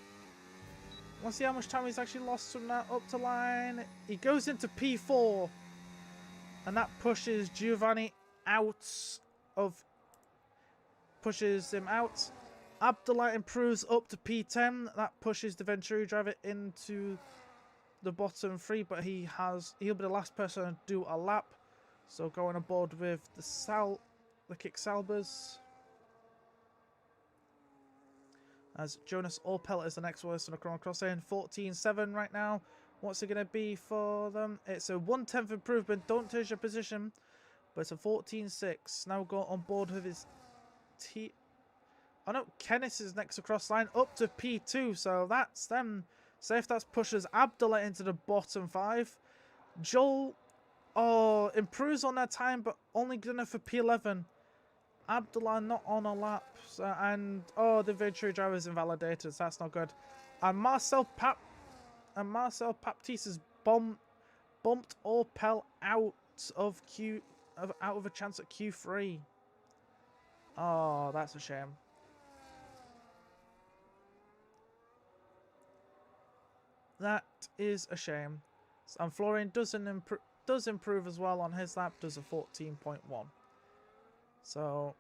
Let's see how much time he's actually lost from that up to line. He goes into P4, and that pushes Giovanni out of... pushes him out. Abdullah improves up to P10. That pushes the Venturi driver into the bottom 3, but he'll be the last person to do a lap. So going aboard with the Kick Salbers. As Jonas Orpel is the next person to come across in. 14.7 right now. What's it going to be for them? It's a 1/10 improvement. Don't change your position. But it's a 14.6. Now go on board with his Oh no, Kenneth is next across line up to P2. So that's them. Safe. That pushes Abdullah into the bottom 5. Joel improves on that time, but only good enough for P11. Abdullah not on a lap, and the Venturi driver is invalidated, so that's not good. And Marcel Baptiste has bumped Orpel out of a chance at Q3. Oh, that's a shame. That is a shame. And Florian does improve as well on his lap, does a 14.1. So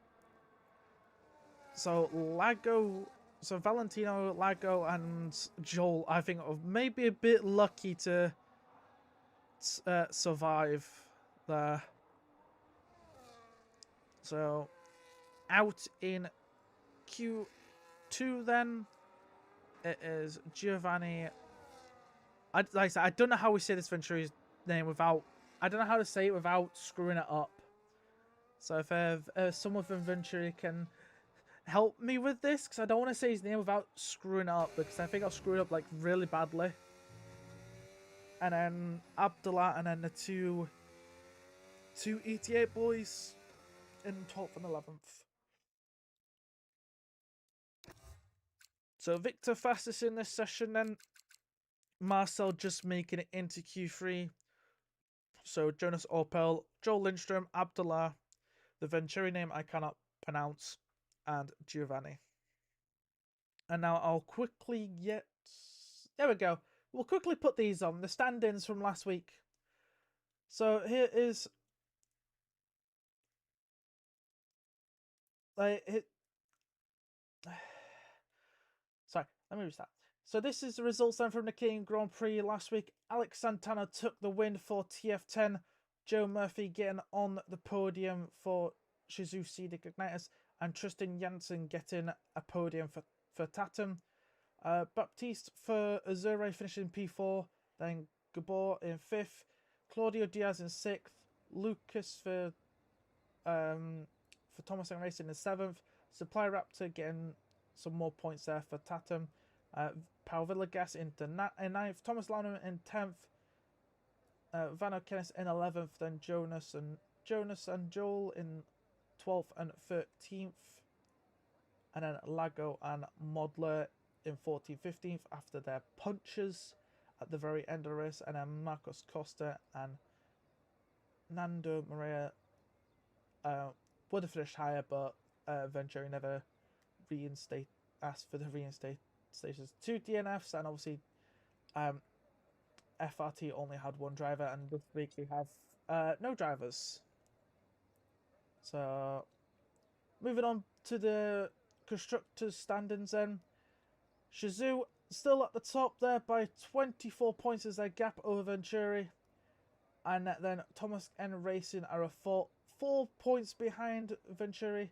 Valentino, Lago, and Joel, I think, are maybe a bit lucky to survive there. So out in Q2 then, it is Giovanni. Like I said, I don't know how we say this Venturi's name without... I don't know how to say it without screwing it up. So if someone from Venturi can help me with this, because I don't want to say his name without screwing it up, because I think I'll screw it up like really badly. And then Abdullah, and then the two ETA boys in 12th and 11th. So Victor fastest in this session then. Marcel just making it into Q3. So Jonas Orpel, Joel Lindstrom, Abdullah, the Venturi name I cannot pronounce, and Giovanni. And now I'll quickly get... There we go. We'll quickly put these on. The stand-ins from last week. So here is... Sorry, let me restart. So this is the results then from the King Grand Prix last week. Alex Santana took the win for TF10. Joe Murphy getting on the podium for Shizu Scenic Ignitus. And Tristan Janssen getting a podium for Tatum. Baptiste for Azure finishing P4. Then Gabor in 5th. Claudio Diaz in 6th. Lucas for Thomas and Racing in 7th. Supply Raptor getting some more points there for Tatum. Paul Villegas into 9th. Thomas Lanham in 10th. Van O'Kennis in 11th. Then Jonas and Joel in 12th and 13th. And then Lago and Modler in 14th, 15th after their punches at the very end of the race. And then Marcos Costa and Nando Maria would have finished higher, but Venturi never asked for the reinstate stations. 2 DNFs, and obviously FRT only had 1 driver, and this week we have no drivers. So moving on to the constructors standings then. Shazoo still at the top there by 24 points as their gap over Venturi. And then Thomas N Racing are a 4 points behind Venturi.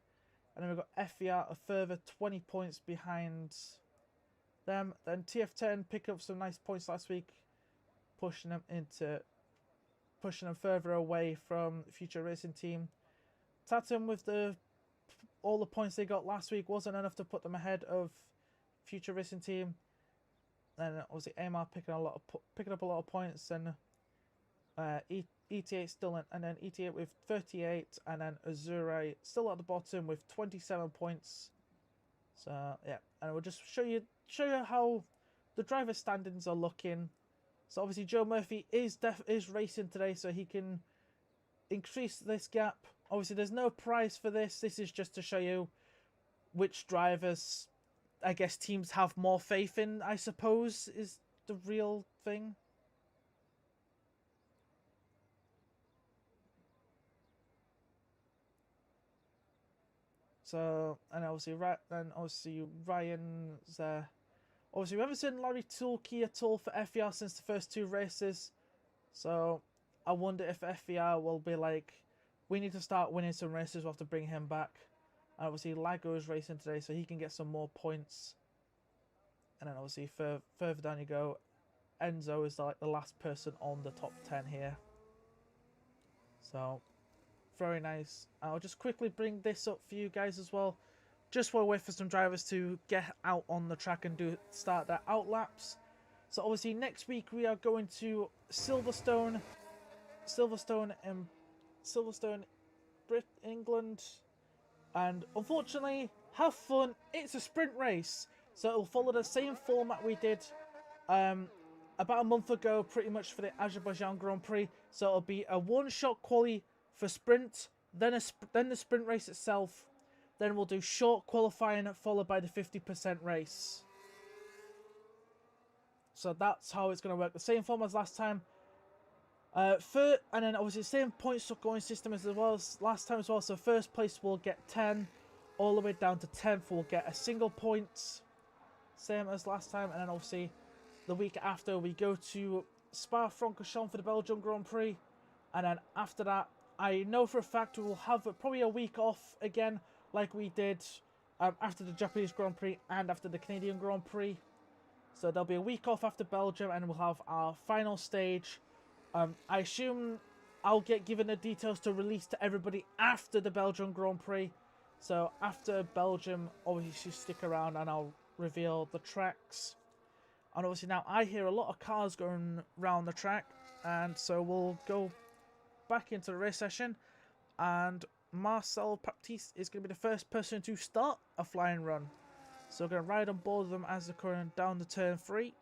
And then we've got FER a further 20 points behind them. Then TF10 pick up some nice points last week, pushing them further away from Future Racing Team. Tatum with all the points they got last week wasn't enough to put them ahead of Future Racing Team. Then obviously AMR picking up a lot of points, and ET8 still in, and then ET8 with 38, and then Azure still at the bottom with 27 points. So yeah, and we'll just show you how the driver standings are looking. So obviously Joe Murphy is racing today, so he can increase this gap. Obviously there's no prize for this. This is just to show you which drivers, I guess, teams have more faith in, I suppose, is the real thing. So, and obviously Ryan's there. Obviously, we haven't seen Larry Toolkey at all for FER since the first 2 races. So, I wonder if FER will be like, we need to start winning some races, we'll have to bring him back. And obviously, Lago is racing today, so he can get some more points. And then obviously, further down you go, Enzo is like the last person on the top 10 here. So, very nice. I'll just quickly bring this up for you guys as well. Just while we wait for some drivers to get out on the track and start their out laps. So obviously next week we are going to Silverstone, England, and unfortunately, have fun. It's a sprint race, so it'll follow the same format we did about a month ago, pretty much for the Azerbaijan Grand Prix. So it'll be a one-shot quali for sprint, then the sprint race itself. Then we'll do short qualifying followed by the 50% race. So that's how it's going to work. The same form as last time. And then obviously the same point scoring system as well as last time as well. So first place will get 10. All the way down to 10th will get a single point. Same as last time. And then obviously the week after we go to Spa-Francorchamps for the Belgium Grand Prix. And then after that, I know for a fact we will have probably a week off again, like we did after the Japanese Grand Prix and after the Canadian Grand Prix. So there'll be a week off after Belgium, and we'll have our final stage. I assume I'll get given the details to release to everybody after the Belgian Grand Prix. So after Belgium, obviously stick around and I'll reveal the tracks. And obviously now I hear a lot of cars going around the track, and so we'll go back into the race session, and Marcel Baptiste is going to be the first person to start a flying run. So we're going to ride on board of them as they're coming down the turn 3.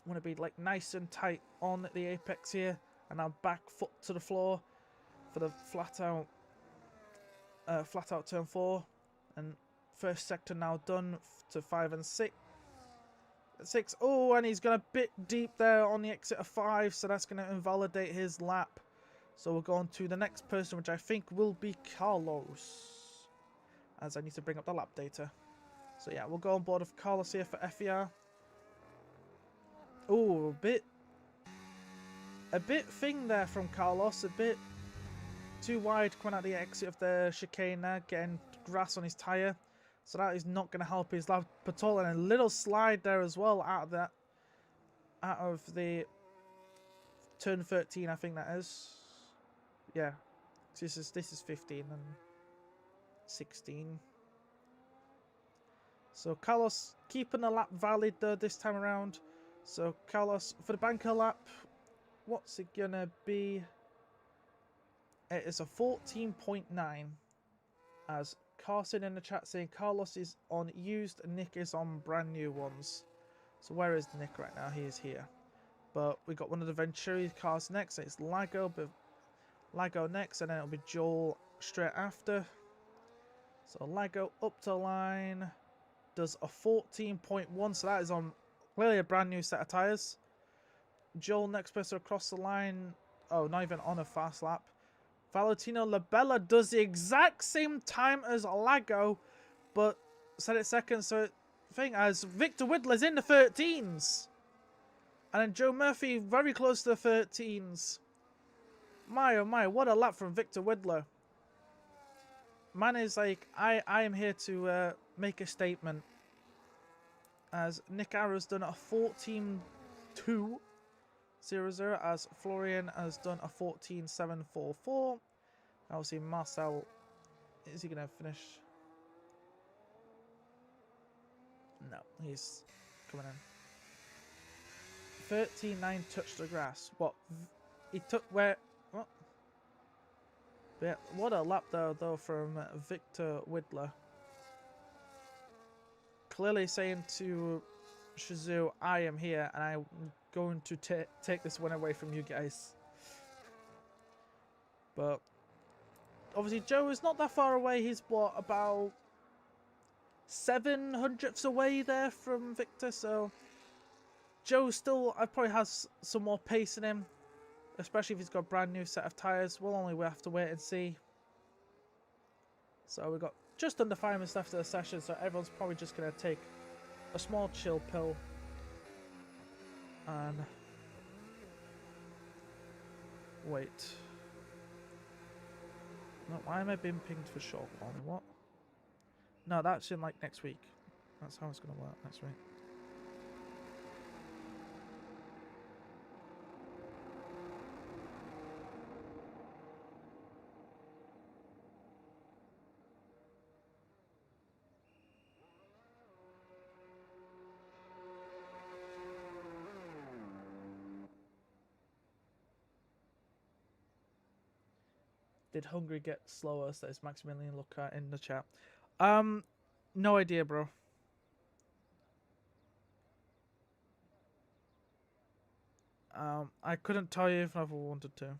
I'm going to be like nice and tight on the apex here, and I'm back foot to the floor for the flat out turn 4. And first sector now done to 5 and 6. 6. Oh, and he's going a bit deep there on the exit of 5, so that's going to invalidate his lap. So we'll go on to the next person, which I think will be Carlos, as I need to bring up the lap data. So yeah, we'll go on board of Carlos here for FER. Oh, a bit thing there from Carlos, a bit too wide coming out the exit of the chicane there, getting grass on his tyre. So that is not going to help his lap at all, and a little slide there as well out of the turn 13, I think that is. Yeah, this is 15 and 16. So Carlos keeping the lap valid this time around. So Carlos for the banker lap, what's it gonna be? It is a 14.9. As Carson in the chat saying Carlos is on used, Nick is on brand new ones. So where is Nick right now? He is here. But we got one of the Venturi cars next. It's Lago, but Lago next, and then it'll be Joel straight after. So Lago up to line does a 14.1, so that is on clearly a brand new set of tyres. Joel next person across the line. Oh, not even on a fast lap. Valentino Labella does the exact same time as Lago, but set it second. So thing as Victor Widler's in the 13s. And then Joe Murphy very close to the 13s. My oh my, what a lap from Victor Widler. Man is like, I am here to make a statement. As Nick Arrow's done a 14.2.00, as Florian has done a 14.744. I'll see Marcel, is he going to finish? No, he's coming in. 13.9 touched the grass. What? He took where? What? Yeah, what a lap though from Victor Widler. Clearly saying to Shizu, I am here and I'm going to take this one away from you guys. But obviously Joe is not that far away. He's what, about 700ths away there from Victor, so Joe still probably has some more pace in him, especially if he's got a brand new set of tyres. We'll only have to wait and see. So we've got just under 5 minutes left of the session, so everyone's probably just going to take a small chill pill and wait. No, why am I being pinged for short one? What? No, that's in like next week. That's how it's going to work next week. Did Hungary get slower? Says Maximilian Luca in the chat. No idea, bro. I couldn't tell you if I ever wanted to.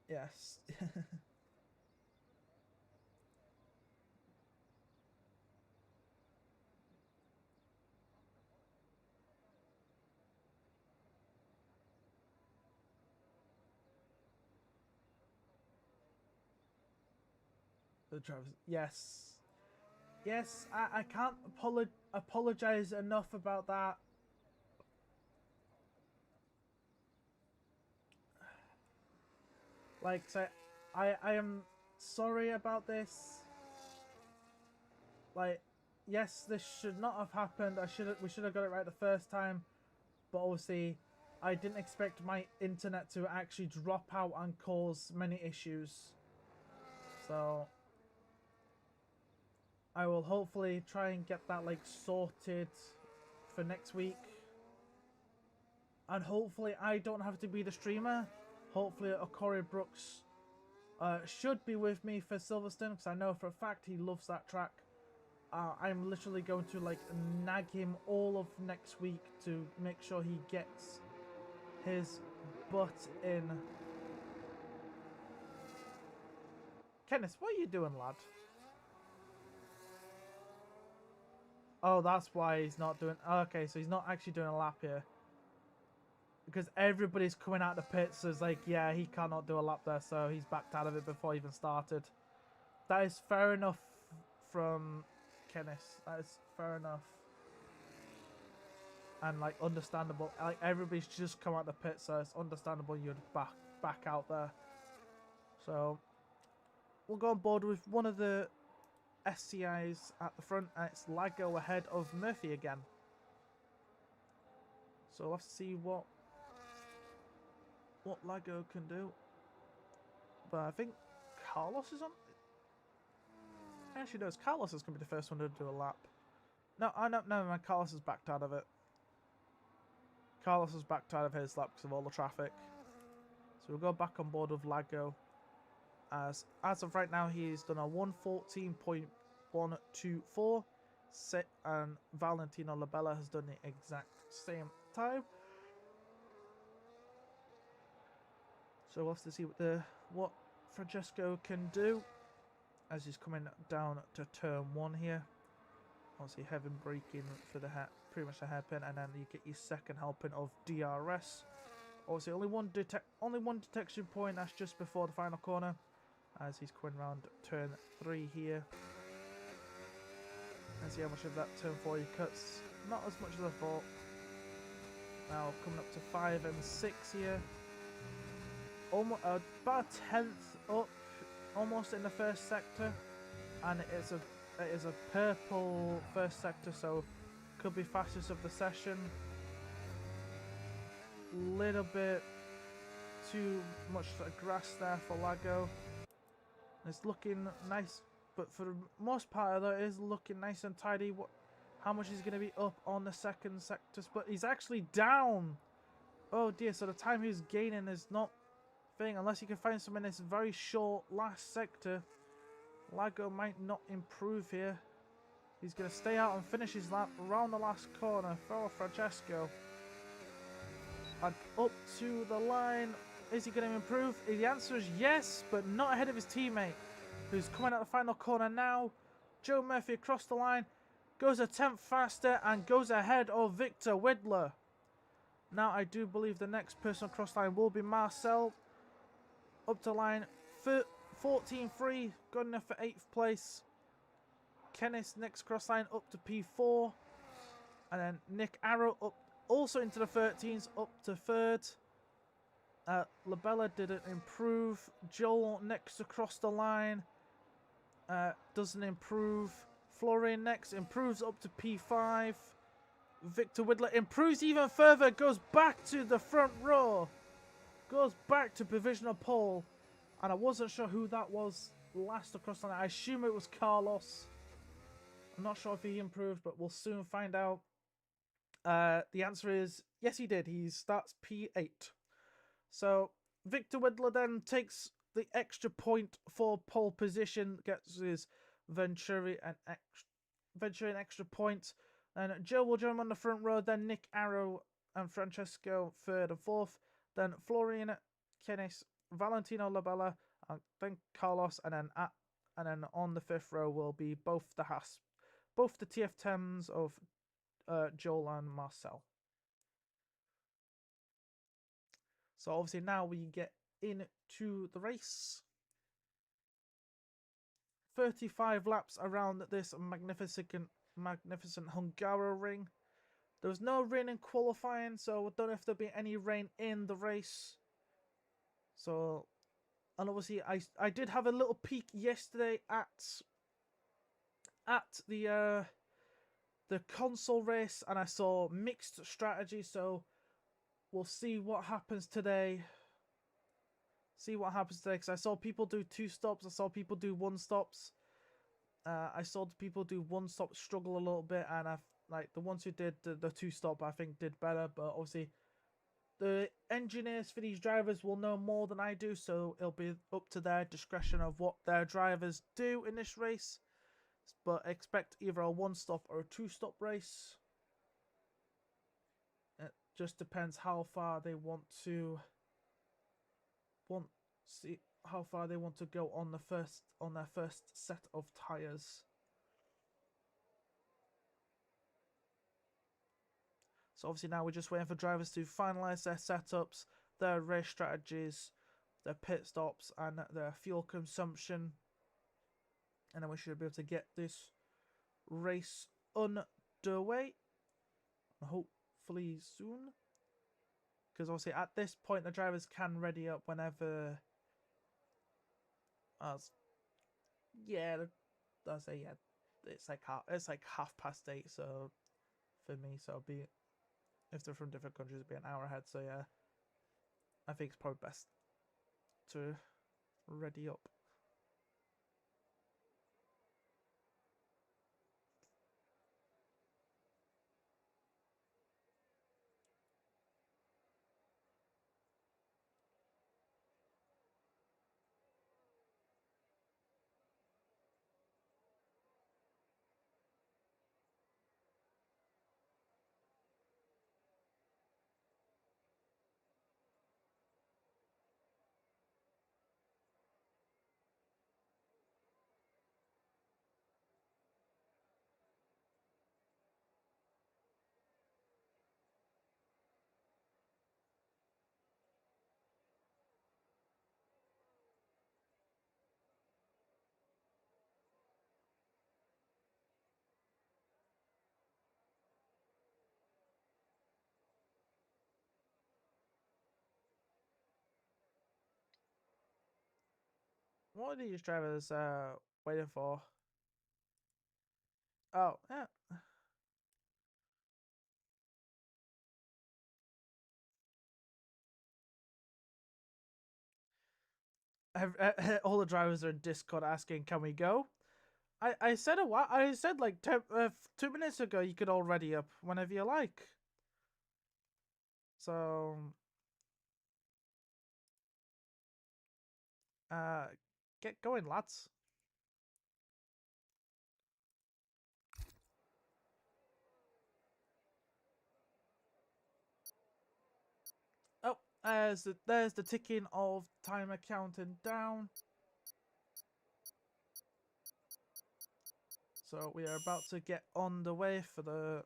Yes. The Travis. Yes. Yes, I can't apologize enough about that. Like, so I am sorry about this. Like, yes, this should not have happened. We should have got it right the first time. But obviously, I didn't expect my internet to actually drop out and cause many issues. So I will hopefully try and get that like sorted for next week. And hopefully I don't have to be the streamer. Hopefully Corey Brooks should be with me for Silverstone, because I know for a fact he loves that track. I'm literally going to like nag him all of next week to make sure he gets his butt in. Kenneth, what are you doing, lad? Oh, that's why he's not doing... Okay, so he's not actually doing a lap here. Because everybody's coming out the pits, so it's like, yeah, he cannot do a lap there, so he's backed out of it before he even started. That is fair enough from Kenneth. That is fair enough. And, like, understandable. Like, everybody's just come out the pit, so it's understandable you'd back out there. So, we'll go on board with one of the SCIs at the front, and it's Lago ahead of Murphy again. So, let's see what Lago can do. But I think Carlos is on. Actually, no, Carlos is going to be the first one to do a lap. No, never mind. Carlos has backed out of it. Carlos has backed out of his lap because of all the traffic. So we'll go back on board with Lago. As of right now, he's done a 1:14.124. And Valentino Labella has done the exact same time. So we'll have to see what Francesco can do as he's coming down to turn 1 here. Obviously, heaven braking for the pretty much the hairpin, and then you get your second helping of DRS. Obviously, only one detection point. That's just before the final corner, as he's coming around turn 3 here. And see how much of that turn 4 he cuts. Not as much as I thought. Now coming up to 5 and 6 here. Almost about a tenth up, almost in the first sector, and it is a purple first sector, so could be fastest of the session. Little bit too much grass there for Lago. It's looking nice, but for the most part though, it is looking nice and tidy. How much is going to be up on the second sector split? He's actually down. Oh dear, so the time he's gaining is not thing, unless you can find some in this very short last sector. Lago might not improve here. He's going to stay out and finish his lap around the last corner for Francesco. And up to the line. Is he going to improve? The answer is yes, but not ahead of his teammate, who's coming out the final corner now. Joe Murphy across the line, goes a tenth faster and goes ahead of Victor Widler. Now I do believe the next person across the line will be Marcel. Up to line 14.3, good enough for 8th place. Kenneth next cross line up to P4. And then Nick Arrow up also into the 13s, up to 3rd. Labella didn't improve. Joel next across the line doesn't improve. Florian next improves up to P5. Victor Widler improves even further, goes back to the front row. Goes back to provisional pole. And I wasn't sure who that was last across the line. I assume it was Carlos. I'm not sure if he improved, but we'll soon find out. The answer is yes, he did. He starts P8. So Victor Widler then takes the extra point for pole position, gets his Venturi an extra point. And Joe will join him on the front row. Then Nick Arrow and Francesco 3rd and 4th. Then Florian, Kenneth, Valentino Labella, and then Carlos, and then on the 5th row will be both the TF10s of Joel and Marcel. So obviously now we get into the race. 35 laps around this magnificent Hungaroring. There was no rain in qualifying, so I don't know if there'll be any rain in the race. So, and obviously I did have a little peek yesterday at the console race, and I saw mixed strategy. So we'll see what happens today. Because I saw people do 2 stops. I saw people do 1 stops. I saw people do 1 stop struggle a little bit, and like the ones who did the 2 stop, I think did better. But obviously, the engineers for these drivers will know more than I do, so it'll be up to their discretion of what their drivers do in this race. But expect either a 1 stop or a 2 stop race. It just depends how far they want to go on their first set of tires. So obviously now we're just waiting for drivers to finalise their setups, their race strategies, their pit stops, and their fuel consumption. And then we should be able to get this race underway. Hopefully soon. Because obviously at this point the drivers can ready up whenever... yeah, I'll say yeah. It's like 8:30, so for me, so it'll be, if they're from different countries, it'll be an hour ahead. So yeah, I think it's probably best to ready up. What are these drivers waiting for? Oh, yeah. All the drivers are in Discord asking, "Can we go?" I said a while. I said like 2 minutes ago you could all ready up whenever you like. So get going, lads. Oh, there's the ticking of timer counting down. So we are about to get on the way for the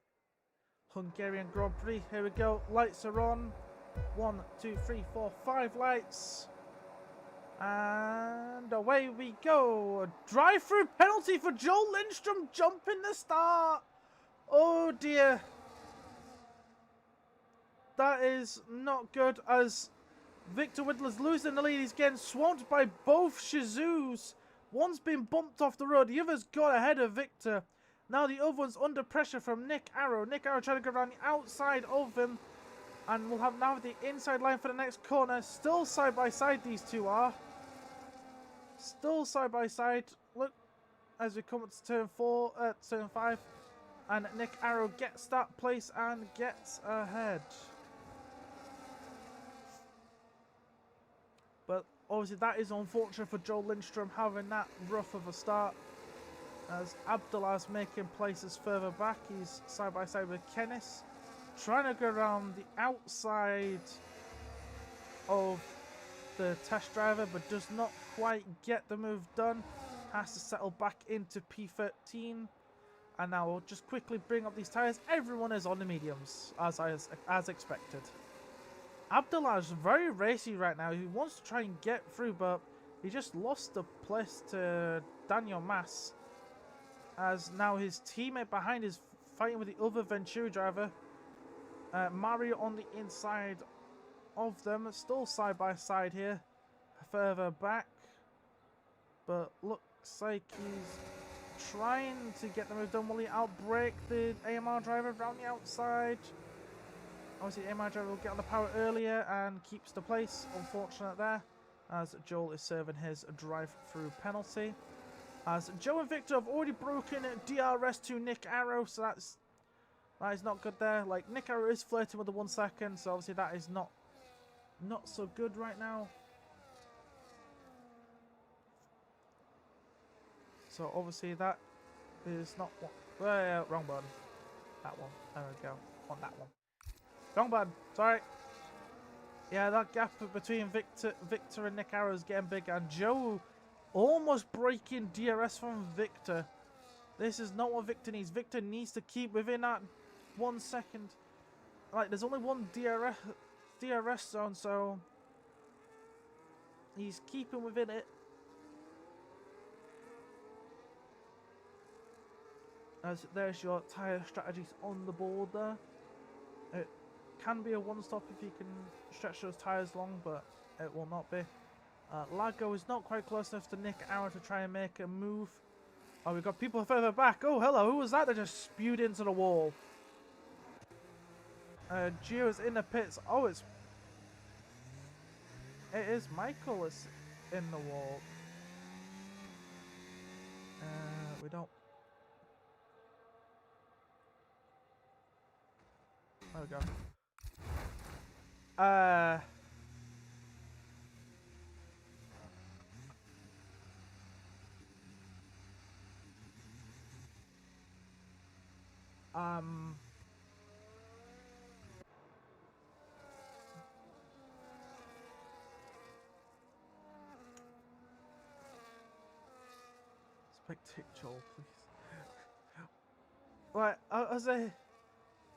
Hungarian Grand Prix. Here we go. Lights are on. 1, 2, 3, 4, 5 lights. And away we go. A drive-through penalty for Joel Lindstrom jumping the start. Oh dear. That is not good, as Victor Whittler's losing the lead. He's getting swamped by both Shizus. One's been bumped off the road. The other's got ahead of Victor. Now the other one's under pressure from Nick Arrow. Nick Arrow trying to go around the outside of him. And we'll have now the inside line for the next corner. Still side by side these two are. Still side by side. Look, as we come up to turn 5. And Nick Arrow gets that place and gets ahead. But obviously that is unfortunate for Joel Lindstrom having that rough of a start, as Abdullah's making places further back. He's side by side with Kennis, trying to go around the outside of the test driver, but does not quite get the move done. Has to settle back into P13. And now we'll just quickly bring up these tyres. Everyone is on the mediums, as expected. Abdullah is very racy right now. He wants to try and get through, but he just lost the place to Daniel Mas, as now his teammate behind is fighting with the other Venturi driver. Mario on the inside of them, still side by side here, further back, but looks like he's trying to get the move done. Will he outbrake the AMR driver around the outside? Obviously, the AMR driver will get on the power earlier and keeps the place. Unfortunate there, as Joel is serving his drive-through penalty. As Joe and Victor have already broken DRS to Nick Arrow, so that is not good there. Like, Nick Arrow is flirting with the 1 second, so obviously that is not so good right now. So obviously that is not what. Wrong button. That one. There we go. On that one. Wrong button. Sorry. Yeah, that gap between Victor and Nick Arrow is getting big, and Joe almost breaking DRS from Victor. This is not what Victor needs. Victor needs to keep within that 1 second. like there's only one DRS zone, so he's keeping within it. As there's your tyre strategies on the board there. It can be a one-stop if you can stretch those tyres long, but it will not be. Lago is not quite close enough to Nick Arrow to try and make a move. Oh, we've got people further back. Oh, hello, who was that that just spewed into the wall? Gio's in the pits. Oh, it is Michael is in the wall. We don't. There we go. Spectate Joel, please. Right,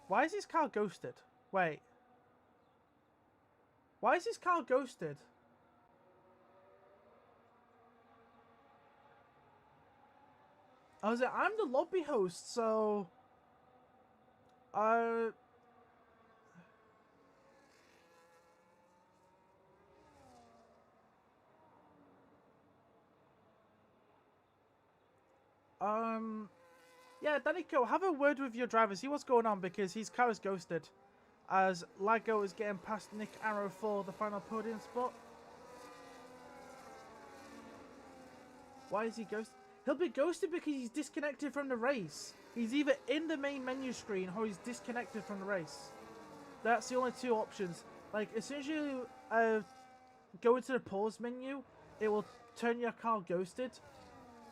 why is his car ghosted? Wait. Why is his car ghosted? I'm the lobby host, so... Yeah, Daniko, have a word with your driver, see what's going on, because his car is ghosted. As Lago is getting past Nick Arrow for the final podium spot. Why is he ghosted? He'll be ghosted because he's disconnected from the race. He's either in the main menu screen or he's disconnected from the race. That's the only two options. Like, as soon as you go into the pause menu, it will turn your car ghosted,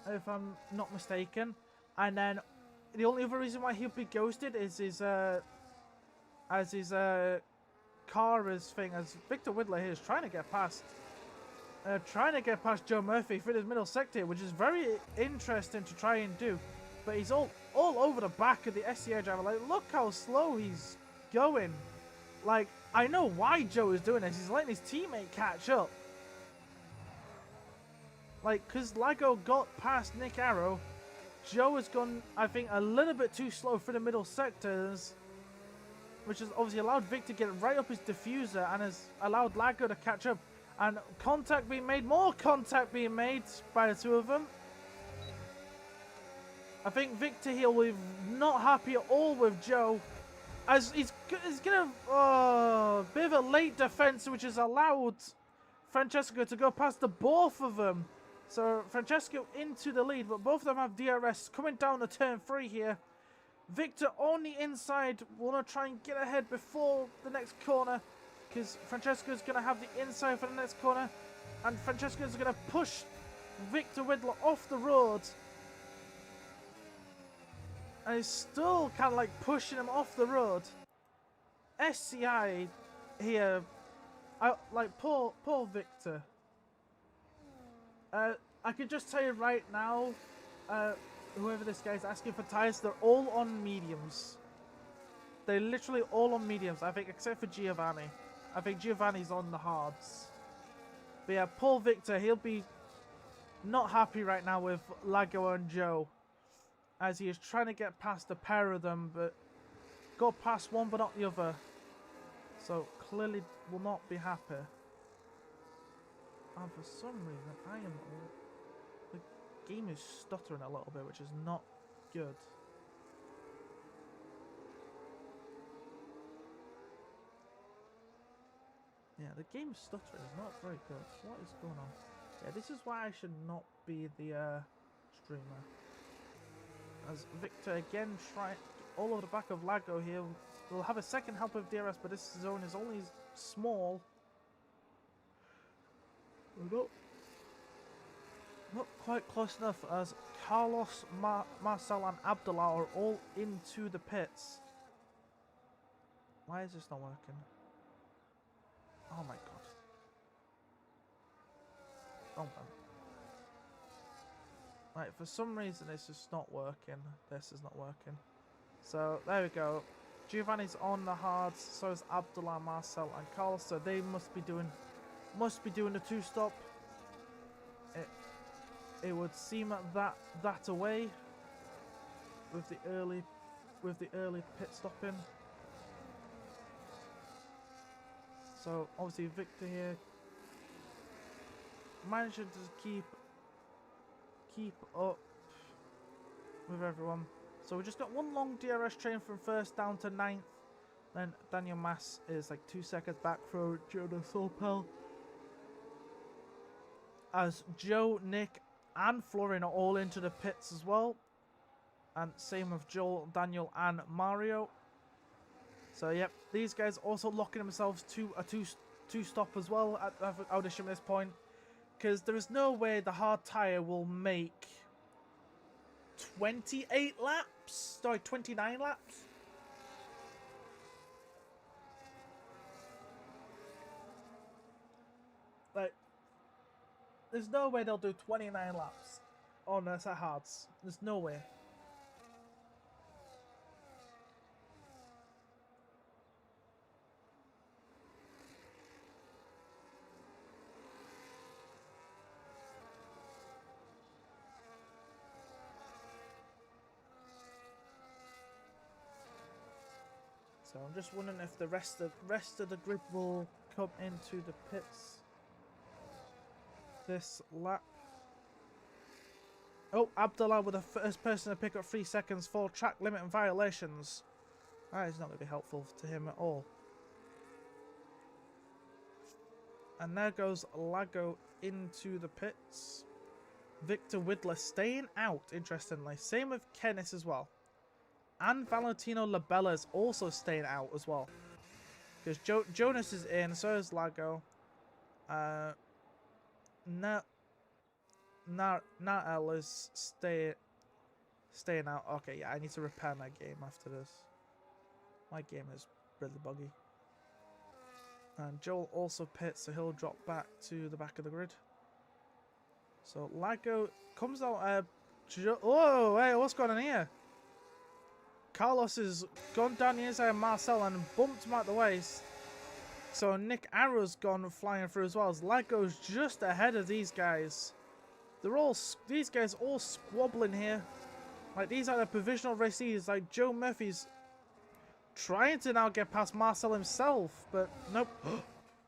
if I'm not mistaken. And then the only other reason why he'll be ghosted is his car is thing, as Victor Widler here is trying to get past Joe Murphy through the middle sector, which is very interesting to try and do. But he's all over the back of the SCA driver. Like, look how slow he's going. Like, I know why Joe is doing this. He's letting his teammate catch up. Like, because Lago got past Nick Arrow, Joe has gone, I think, a little bit too slow through the middle sectors, which has obviously allowed Vic to get right up his diffuser and has allowed Lago to catch up. And contact being made, more contact being made by the two of them. I think Victor here will be not happy at all with Joe, as he's gonna bit of a late defense, which has allowed Francesco to go past the both of them. So Francesco into the lead, but both of them have DRS coming down the turn 3 here. Victor on the inside, want to try and get ahead before the next corner, because Francesco's going to have the inside for the next corner, and Francesco's going to push Victor Widler off the road. And he's still kind of like pushing him off the road. SCI here, like poor Victor. I can just tell you right now, whoever this guy's asking for tires, they're all on mediums. They're literally all on mediums, I think, except for Giovanni. I think Giovanni's on the hards. But yeah, Paul Victor, he'll be not happy right now with Lago and Joe, as he is trying to get past a pair of them, but got past one but not the other. So clearly will not be happy. And for some reason, the game is stuttering a little bit, which is not good. Yeah, the game's stuttering is not very good. What is going on? Yeah, this is why I should not be the streamer. As Victor again trying all over the back of Lago here. We'll have a second help of DRS, but this zone is only small. Not quite close enough, as Carlos, Marcel and Abdullah are all into the pits. Why is this not working? Oh my god. Oh man. Right, for some reason it's just not working. This is not working. So, there we go. Giovanni's on the hards, so is Abdullah, Marcel, and Carl. So they must be doing a two-stop. It would seem that away with the early pit stopping. So obviously Victor here managing to keep up with everyone. So we just got one long DRS train from first down to 9th. Then Daniel Mass is like 2 seconds back for Jonas Opel. As Joe, Nick, and Florian are all into the pits as well. And same with Joel, Daniel, and Mario. So yep, these guys also locking themselves to a two stop as well at audition at this point. Because there is no way the hard tyre will make 28 laps? Sorry, 29 laps? Like, there's no way they'll do 29 laps on us at hards. There's no way. So I'm just wondering if the rest of the grid will come into the pits this lap. Oh, Abdullah with the first person to pick up 3 seconds for track limit and violations. That is not going to be helpful to him at all. And there goes Lago into the pits. Victor Widler staying out, interestingly. Same with Kennis as well. And Valentino Labella is also staying out as well. Because Jonas is in, so is Lago. Nael is staying out. Okay, yeah, I need to repair my game after this. My game is really buggy. And Joel also pits, so he'll drop back to the back of the grid. So Lago comes out. Oh, hey, what's going on here? Carlos has gone down the inside of Marcel and bumped him out the way. So Nick Arrow's gone flying through as well. As Lago's just ahead of these guys. These guys all squabbling here. Like, these are the provisional racees. Like, Joe Murphy's trying to now get past Marcel himself, but nope.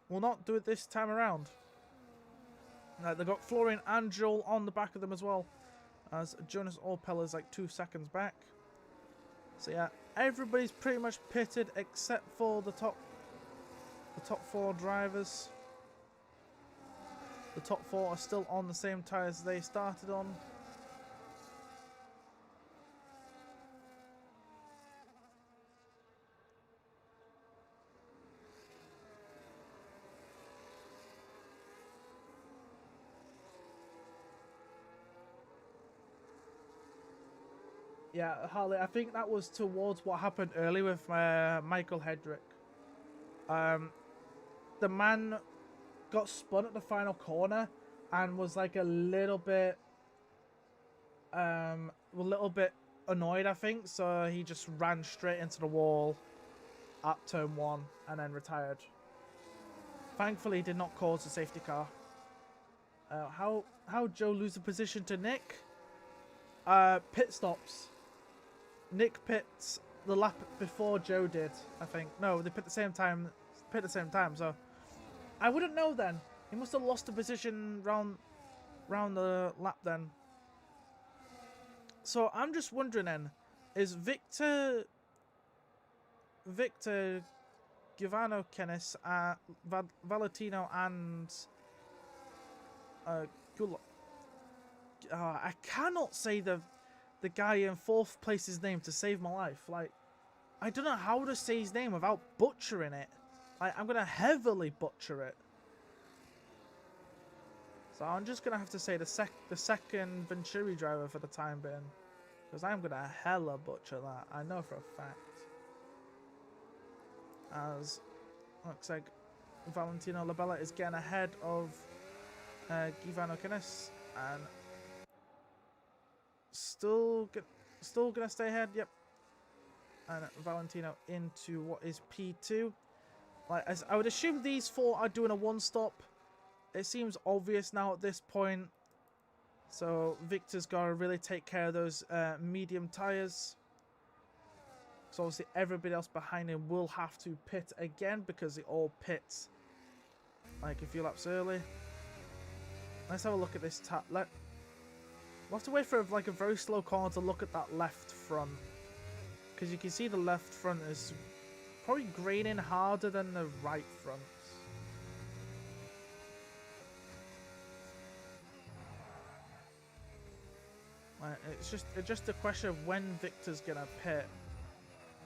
Will not do it this time around. They've got Florian and Joel on the back of them as well. As Jonas Opel is like 2 seconds back. So yeah, everybody's pretty much pitted except for the top 4 drivers. The top 4 are still on the same tyres they started on. Yeah, Harley, I think that was towards what happened earlier with Michael Hedrick. The man got spun at the final corner and was like a little bit annoyed, I think. So he just ran straight into the wall at turn 1 and then retired. Thankfully, he did not cause a safety car. How Joe lose the position to Nick? Pit stops. Nick pits the lap before Joe did, I think. No, they pit at the same time. So I wouldn't know then. He must have lost the position round the lap then. So I'm just wondering then, is Victor Giovanno Kennis, Valentino and I cannot say the guy in 4th place's name to save my life. Like, I don't know how to say his name without butchering it. Like, I'm gonna heavily butcher it. So I'm just gonna have to say the second Venturi driver for the time being, because I'm gonna hella butcher that. I know for a fact. As looks like Valentino Labella is getting ahead of Giovanni Kennis and still gonna stay ahead. Yep. and Valentino into what is P2. Like, as I would assume these four are doing a one-stop. It seems obvious now at this point. So Victor's got to really take care of those medium tyres. So obviously everybody else behind him will have to pit again because they all pit like a few laps early. Let's have a look at this we'll have to wait for like a very slow corner to look at that left front. Because you can see the left front is probably graining harder than the right front. It's just a question of when Victor's gonna pit.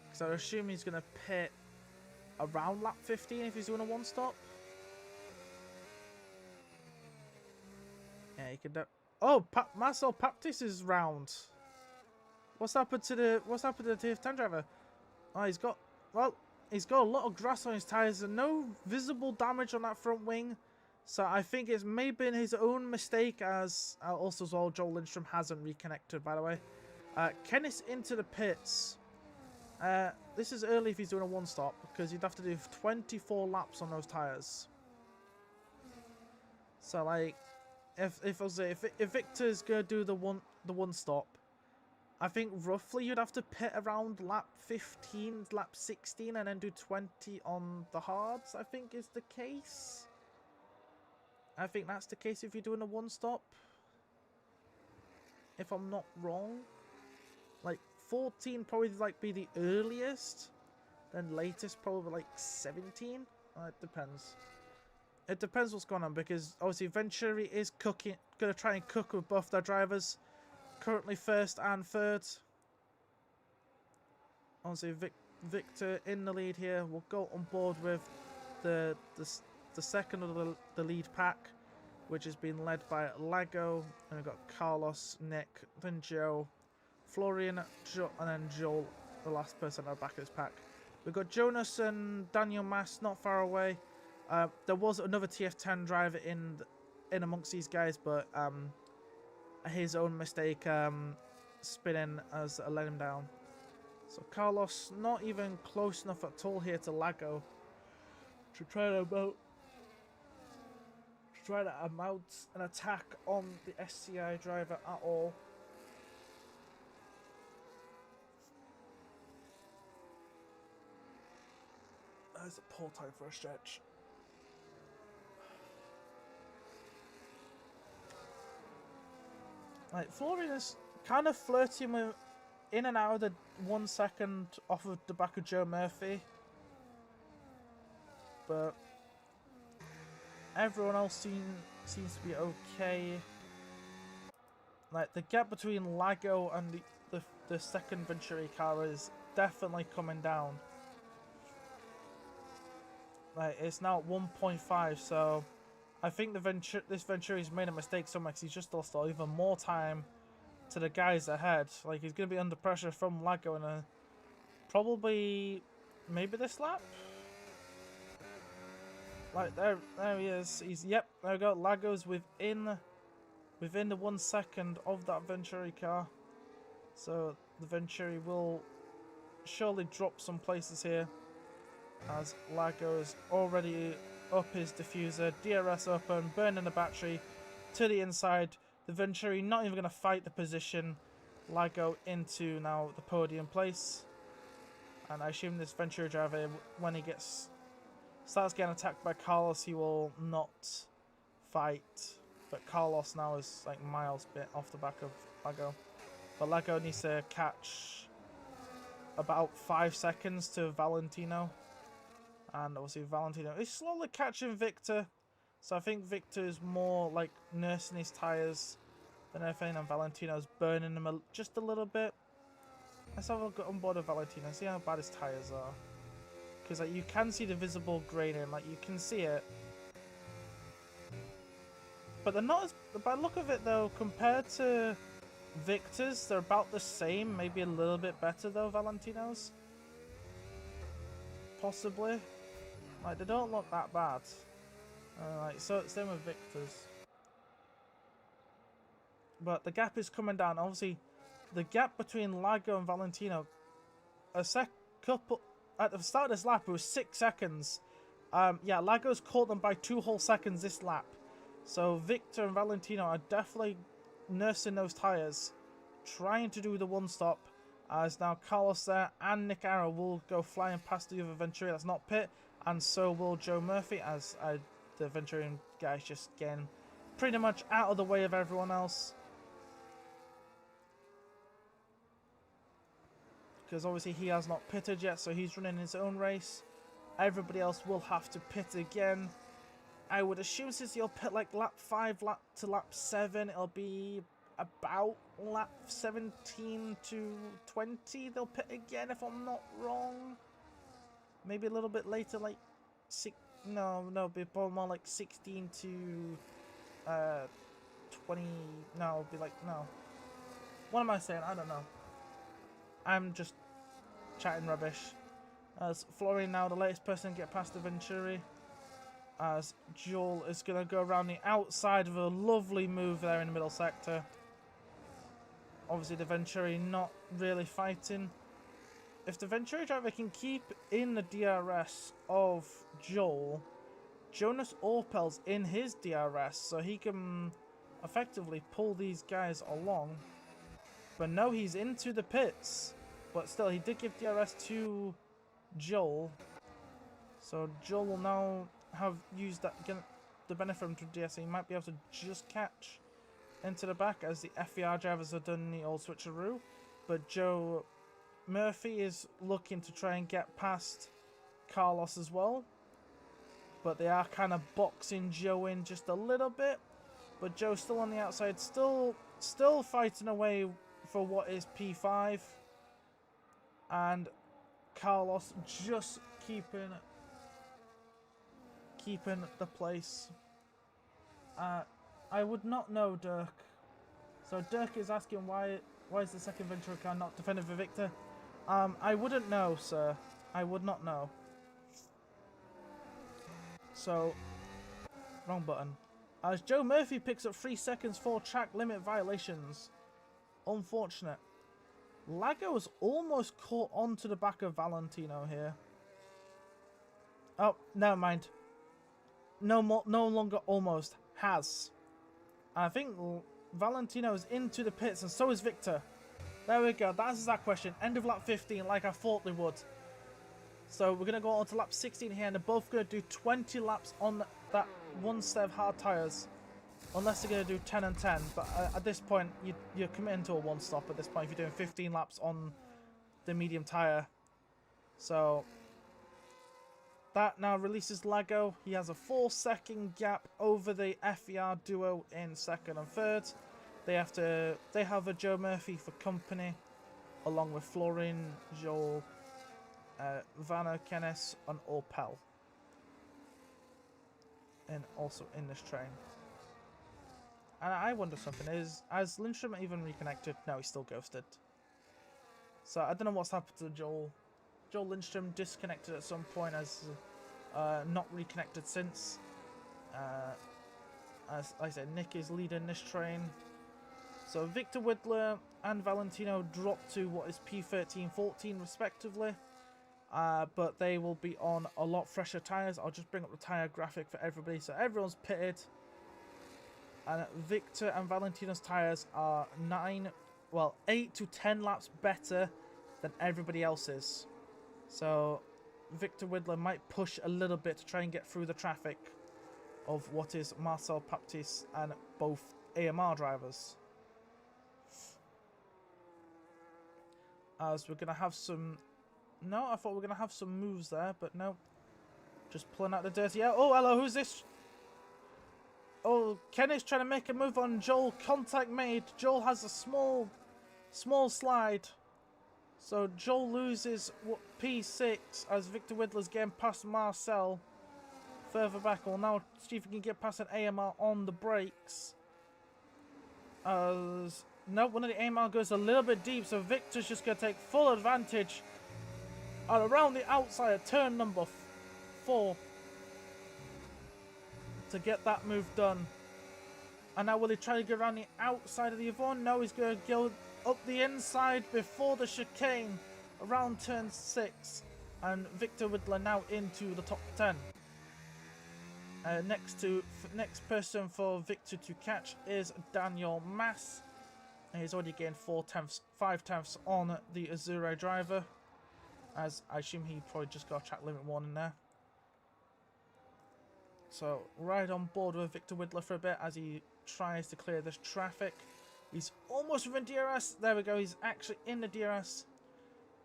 Because I assume he's gonna pit around lap 15 if he's doing a one-stop. Yeah, he could do. Oh, Marcel Baptiste is round. What's happened to the TF10 driver? Oh, he's got a lot of grass on his tires and no visible damage on that front wing. So I think it's maybe his own mistake, as also as well Joel Lindstrom hasn't reconnected, by the way. Kenneth's into the pits. This is early if he's doing a one-stop, because you'd have to do 24 laps on those tires. So like, if Victor's gonna do the one stop, I think roughly you'd have to pit around lap 15, lap 16, and then do 20 on the hards. I think is the case. I think that's the case if you're doing a one-stop. If I'm not wrong. Like, 14 probably like be the earliest. Then latest probably like 17. It depends. It depends what's going on, because obviously Venturi is going to try and cook with both their drivers. Currently first and third. Obviously Victor in the lead here. We'll go on board with the second of the lead pack, which has been led by Lago, and we've got Carlos, Nick, then Joe, Florian, and then Joel, the last person at the back of this pack. We've got Jonas and Daniel Mas not far away. There was another TF10 driver in amongst these guys, but his own mistake spinning as let him down. So Carlos not even close enough at all here to Lago to try to mount an attack on the SCI driver at all. That's a poor time for a stretch. Like, Florian is kind of flirting with in and out of the 1 second off of the back of Joe Murphy. But everyone else seems to be okay. Like, the gap between Lago and the second Venturi car is definitely coming down. Like, it's now at 1.5, so I think this Venturi's made a mistake somewhere, because he's just lost even more time to the guys ahead. Like, he's going to be under pressure from Lago in probably maybe this lap. Like, there he is. Yep, there we go. Lago's within the 1 second of that Venturi car. So the Venturi will surely drop some places here, as Lago's already up his diffuser, DRS open, burning the battery to the inside. The Venturi not even going to fight the position. Lago into now the podium place. And I assume this Venturi driver, when he starts getting attacked by Carlos, he will not fight. But Carlos now is like miles bit off the back of Lago. But Lago needs to catch about 5 seconds to Valentino. And obviously Valentino is slowly catching Victor. So I think Victor's more like nursing his tyres than anything, and Valentino's burning them just a little bit. Let's have a look on board of Valentino, see how bad his tyres are. Because like, you can see the visible graining, like you can see it. But they're not as, by the look of it though, compared to Victor's, they're about the same, maybe a little bit better though, Valentino's. Possibly. Like, they don't look that bad. Like, so same with Victor's. But the gap is coming down. Obviously, the gap between Lago and Valentino couple at the start of this lap. It was 6 seconds. Yeah, Lago's caught them by 2 whole seconds this lap. So Victor and Valentino are definitely nursing those tires, trying to do the one stop. As now Carlos there and Nick Arrow will go flying past the other Venturi that's not pit, and so will Joe Murphy, as the Venturian guy's just getting pretty much out of the way of everyone else. Because obviously he has not pitted yet, so he's running his own race. Everybody else will have to pit again. I would assume since he'll pit like lap 5 to lap 7, it'll be about lap 17 to 20 they'll pit again, if I'm not wrong. Maybe a little bit later, like it'll be more like 16 to 20. No, it'll be like, no. What am I saying? I don't know. I'm just chatting rubbish. As Florian now the latest person to get past the Venturi. As Joel is going to go around the outside of a lovely move there in the middle sector. Obviously the Venturi not really fighting. If the Venturi driver can keep in the DRS of Joel, Jonas Orpel's in his DRS, so he can effectively pull these guys along. But no, he's into the pits. But still, he did give DRS to Joel. So Joel will now have used that, get the benefit from DRS. He might be able to just catch into the back as the FER drivers have done the old switcheroo. But Joe Murphy is looking to try and get past Carlos as well. But they are kind of boxing Joe in just a little bit. But Joe's still on the outside, still fighting away for what is P5. And Carlos just keeping the place. I would not know, Dirk. So Dirk is asking why is the second Venturi car not defending for Victor? I wouldn't know, sir. I would not know. So, wrong button. As Joe Murphy picks up 3 seconds for track limit violations. Unfortunate. Lago is almost caught onto the back of Valentino here. Oh, never mind. No longer almost. Has. And I think Valentino is into the pits and so is Victor. There we go. That answers that question. End of lap 15 like I thought they would. So we're going to go on to lap 16 here, and they're both going to do 20 laps on that one set of hard tyres. Unless they're going to do 10 and 10. But at this point, you're committing to a one stop at this point if you're doing 15 laps on the medium tyre. So that now releases Lago. He has a 4-second gap over the FER duo in second and third. They have a Joe Murphy for company, along with Florin, Joel, Vanna, Kenneth, and Orpel. And also in this train. And I wonder something, has Lindstrom even reconnected? No, he's still ghosted. So I don't know what's happened to Joel. Joel Lindstrom disconnected at some point, as not reconnected since. As I said, Nick is leading this train. So Victor Widler and Valentino dropped to what is P13, 14 respectively. But they will be on a lot fresher tyres. I'll just bring up the tyre graphic for everybody. So everyone's pitted. And Victor and Valentino's tyres are 8 to 10 laps better than everybody else's. So Victor Widler might push a little bit to try and get through the traffic of what is Marcel Baptiste and both AMR drivers. As we're going to have some... No, I thought we were going to have some moves there, but no. Just pulling out the dirty air. Oh, hello, who's this? Oh, Kenny's trying to make a move on Joel. Contact made. Joel has a small slide. So Joel loses P6 as Victor Widler's getting past Marcel. Further back, we'll now see if we can get past an AMR on the brakes. No, one of the AMR goes a little bit deep, so Victor's just going to take full advantage. And around the outside of turn number 4 to get that move done. And now will he try to go around the outside of the Yvonne? No, he's going to go up the inside before the chicane. around turn 6, and Victor Widler now into the top 10. Next person for Victor to catch is Daniel Mass. He's already gained 5 tenths on the Azure driver, as I assume he probably just got a track limit 1 in there. So right on board with Victor Widler for a bit as he tries to clear this traffic. He's almost within DRS. There we go. He's actually in the DRS.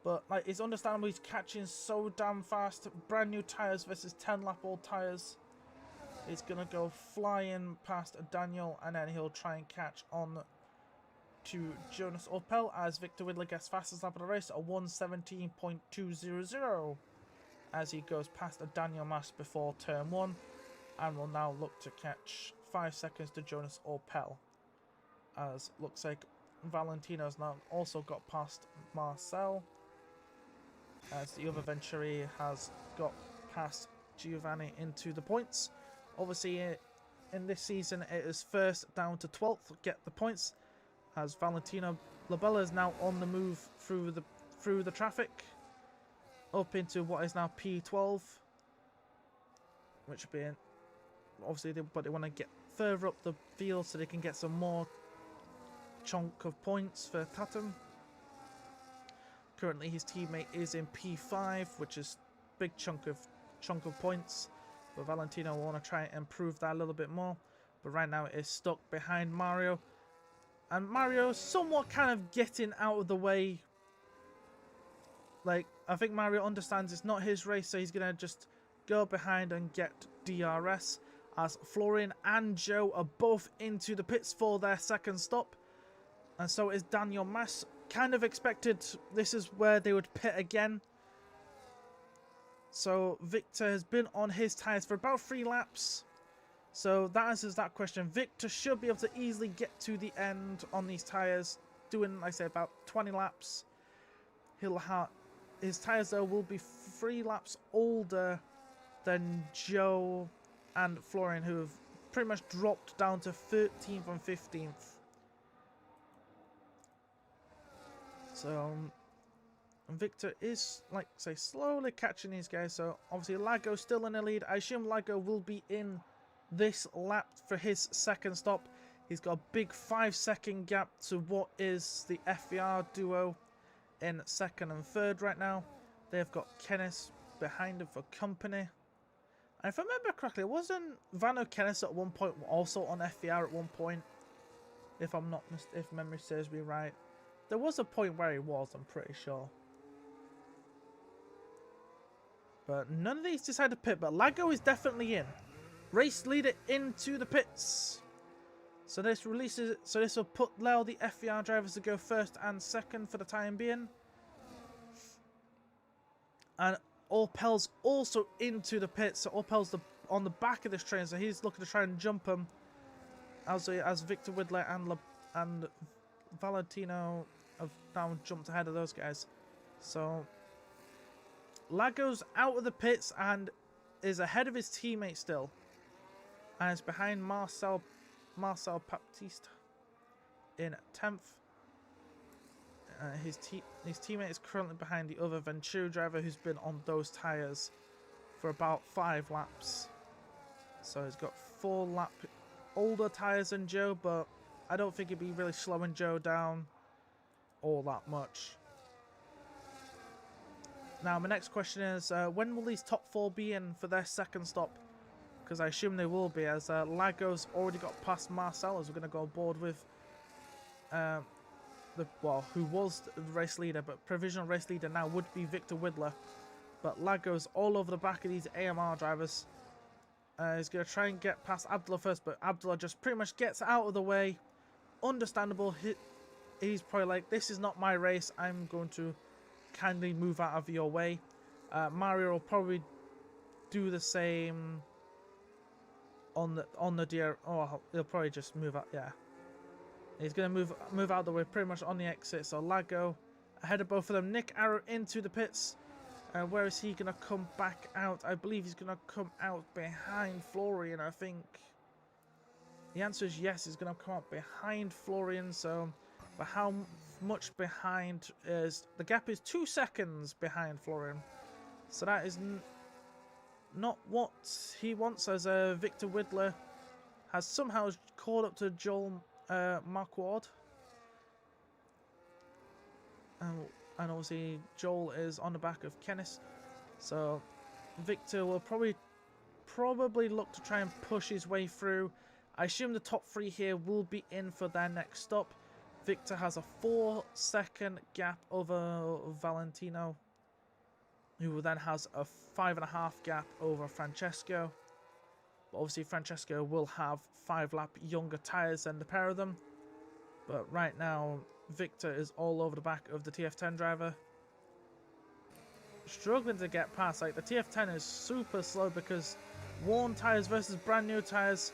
But like, it's understandable he's catching so damn fast. Brand new tyres versus 10-lap old tyres. He's going to go flying past Daniel, and then he'll try and catch on to Jonas Opel as Victor Widler gets fastest lap of the race at 1:17.200 as he goes past Daniel Mas before turn 1, and will now look to catch 5 seconds to Jonas Opel, as looks like Valentino's now also got past Marcel, as the other Venturi has got past Giovanni into the points. Obviously in this season it is first down to 12th get the points, as Valentino Labella is now on the move through the traffic up into what is now P12, which would be obviously but they want to get further up the field so they can get some more chunk of points for Tatum. Currently his teammate is in P5, which is big chunk of points, but Valentino will want to try and improve that a little bit more. But right now it is stuck behind Mario, and Mario somewhat kind of getting out of the way. Like, I think Mario understands it's not his race, so he's gonna just go behind and get DRS, as Florian and Joe are both into the pits for their second stop, and so is Daniel Mas. Kind of expected this is where they would pit again. So Victor has been on his tyres for about 3 laps. So that answers that question. Victor should be able to easily get to the end on these tyres, doing, like I say, about 20 laps. His tyres though will be 3 laps older than Joe and Florian, who have pretty much dropped down to 13th and 15th. So Victor is, like say, slowly catching these guys. So obviously Lago's still in the lead. I assume Lago will be in this lap for his second stop. He's got a big 5-second gap to what is the FVR duo in second and third right now. They've got Kenneth behind him for company. And if I remember correctly, wasn't Vano Kenneth at one point also on FVR at one point? If memory serves me right. There was a point where he was, I'm pretty sure. But none of these decide to pit, but Lago is definitely in. Race leader into the pits. So this will allow the FVR drivers to go first and second for the time being. And Opel's also into the pits. So Opel's on the back of this train, so he's looking to try and jump him. As Victor Widler and Valentino have now jumped ahead of those guys. So Lago's out of the pits and is ahead of his teammate still, and is behind Marcel Baptiste in 10th. His teammate is currently behind the other Venturi driver, who's been on those tyres for about 5 laps. So he's got 4 lap older tyres than Joe, but I don't think it'd be really slowing Joe down all that much. Now my next question is, when will these top 4 be in for their second stop? Because I assume they will be, as Lago's already got past Marcel, as we're going to go aboard with who was the race leader, but provisional race leader now would be Victor Widler. But Lago's all over the back of these AMR drivers. He's going to try and get past Abdullah first, but Abdullah just pretty much gets out of the way. Understandable. He's probably like, this is not my race, I'm going to kindly move out of your way. Mario will probably do the same on the DR. Oh, he'll probably just move out. Yeah, he's gonna move out of the way pretty much on the exit. So Lago ahead of both of them. Nick Arrow into the pits. Where is he gonna come back out? I believe he's gonna come out behind Florian. I think the answer is yes. He's gonna come out behind Florian. So, but how much behind. The gap is 2 seconds behind Florian. So that is not what he wants, as Victor Widler has somehow caught up to Joel Marquardt. And obviously Joel is on the back of Kenneth. So Victor will probably look to try and push his way through. I assume the top 3 here will be in for their next stop. Victor has a 4-second gap over Valentino, who then has a 5.5 gap over Francesco. But obviously Francesco will have 5-lap younger tyres than the pair of them. But right now, Victor is all over the back of the TF10 driver. Struggling to get past. Like, the TF10 is super slow because worn tyres versus brand new tyres.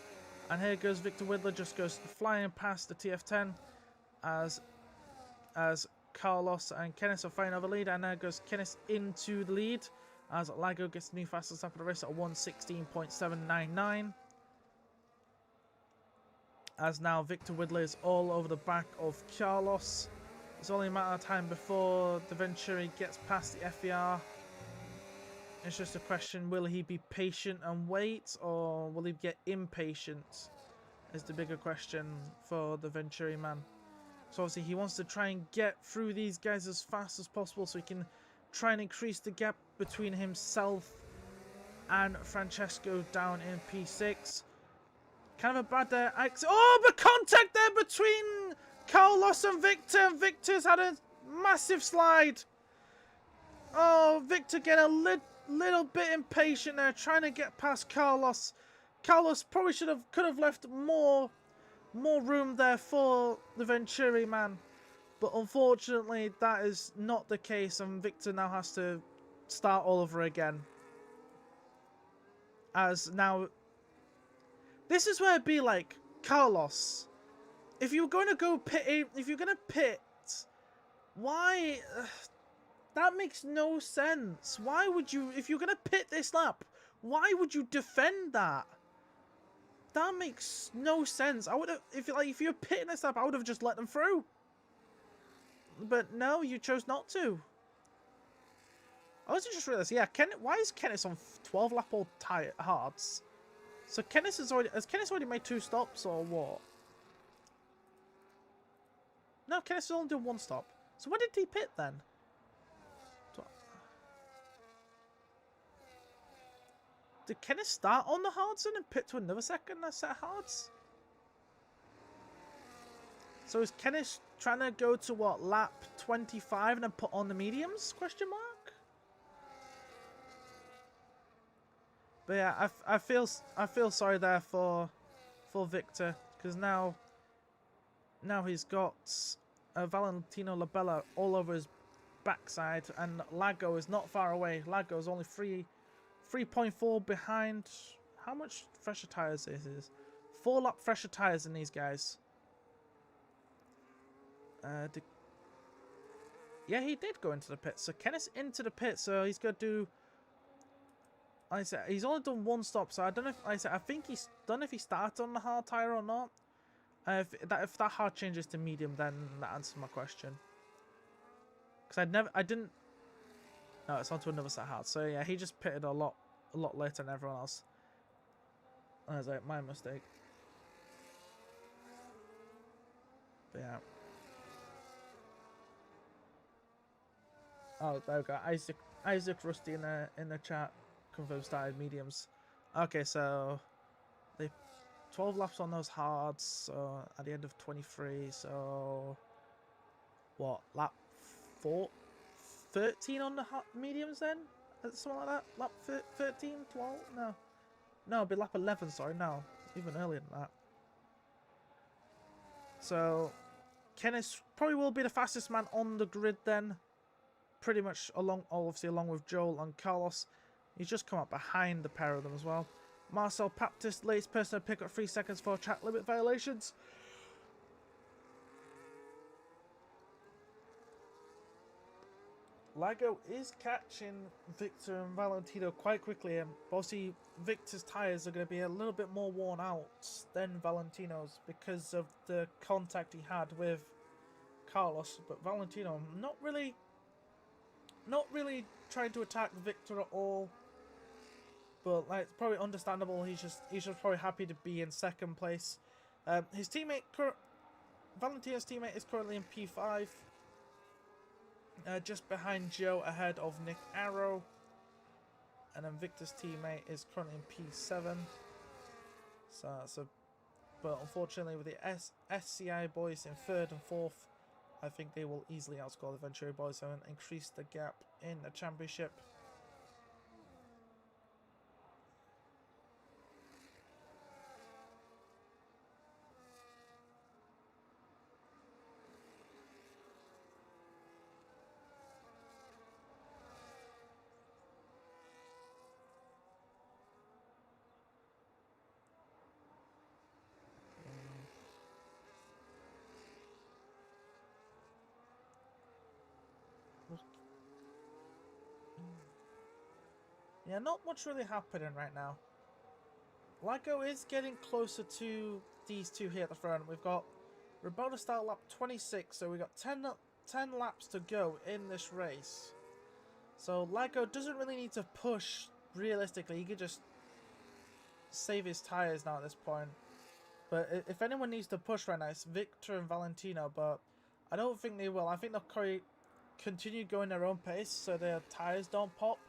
And here goes Victor Widler, just goes flying past the TF10 as Carlos and Kenneth are fighting over lead. And there goes Kenneth into the lead as Lago gets the new fastest lap of the race at 1:16.799. As now Victor Widler is all over the back of Carlos. It's only a matter of time before the Venturi gets past the FER. It's just a question, will he be patient and wait, or will he get impatient, is the bigger question for the Venturi man. So obviously he wants to try and get through these guys as fast as possible so he can try and increase the gap between himself and Francesco down in P6. Kind of a bad accident. Oh, but contact there between Carlos and Victor. And Victor's had a massive slide. Oh, Victor getting a little bit impatient there, trying to get past Carlos. Carlos probably could have left more room there for the Venturi man. But unfortunately, that is not the case, and Victor now has to start all over again. As now, this is where it'd be like, Carlos, if you're going to go pit, if you're going to pit, why? That makes no sense. Why would you, if you're going to pit this lap, why would you defend that? That makes no sense. I would have, if you're pitting this lap, I would have just let them through. But no, you chose not to. I also just realised, yeah, why is Kenneth on 12 lap old hards? So Kenneth has Kenneth already made 2 stops or what? No, Kenneth's only done 1 stop. So when did he pit then? Did Kenneth start on the hards and pit to another set of hards? So is Kenneth trying to go to what, lap 25 and then put on the mediums? Question mark. But yeah, I feel sorry there for Victor, because now he's got Valentino Labella all over his backside, and Lago is not far away. Lago is only 3.4 behind. How much fresher tires is this? 4 lap fresher tires in these guys. Yeah, he did go into the pit. So Kenneth's into the pit, so he's going to do. Like I said, he's only done 1 stop, so I don't know if I think he's done if he started on the hard tire or not. If that hard changes to medium, then that answers my question. Because I didn't. No, it's onto another set hard. So yeah, he just pitted a lot later than everyone else. I was like, my mistake. But yeah. Oh, there we go. Isaac Rusty in the chat confirmed started mediums. Okay, so they 12 laps on those hards. So at the end of 23. So what, lap 13 on the mediums then? Something like that? Lap 13, 12? No, it'd be lap 11. Sorry, no, even earlier than that. So Kenneth probably will be the fastest man on the grid then. Pretty much obviously along with Joel and Carlos. He's just come up behind the pair of them as well. Marcel Baptist, latest person to pick up 3 seconds for track limit violations. Lago is catching Victor and Valentino quite quickly, and obviously Victor's tyres are going to be a little bit more worn out than Valentino's because of the contact he had with Carlos, but Valentino not really trying to attack Victor at all. But like, it's probably understandable. He's just probably happy to be in second place. His teammate, Valentino's teammate, is currently in P5, just behind Joe, ahead of Nick Arrow. And then Victor's teammate is currently in P7. But unfortunately, with the SCI boys in 3rd and 4th, I think they will easily outscore the Venturi boys and increase the gap in the championship. Yeah, not much really happening right now. Lago is getting closer to these two here at the front. We've got Roberto start lap 26, so we've got 10 laps to go in this race. So Lago doesn't really need to push realistically. He could just save his tyres now at this point. But if anyone needs to push right now, it's Victor and Valentino, but I don't think they will. I think they'll probably continue going their own pace so their tyres don't pop.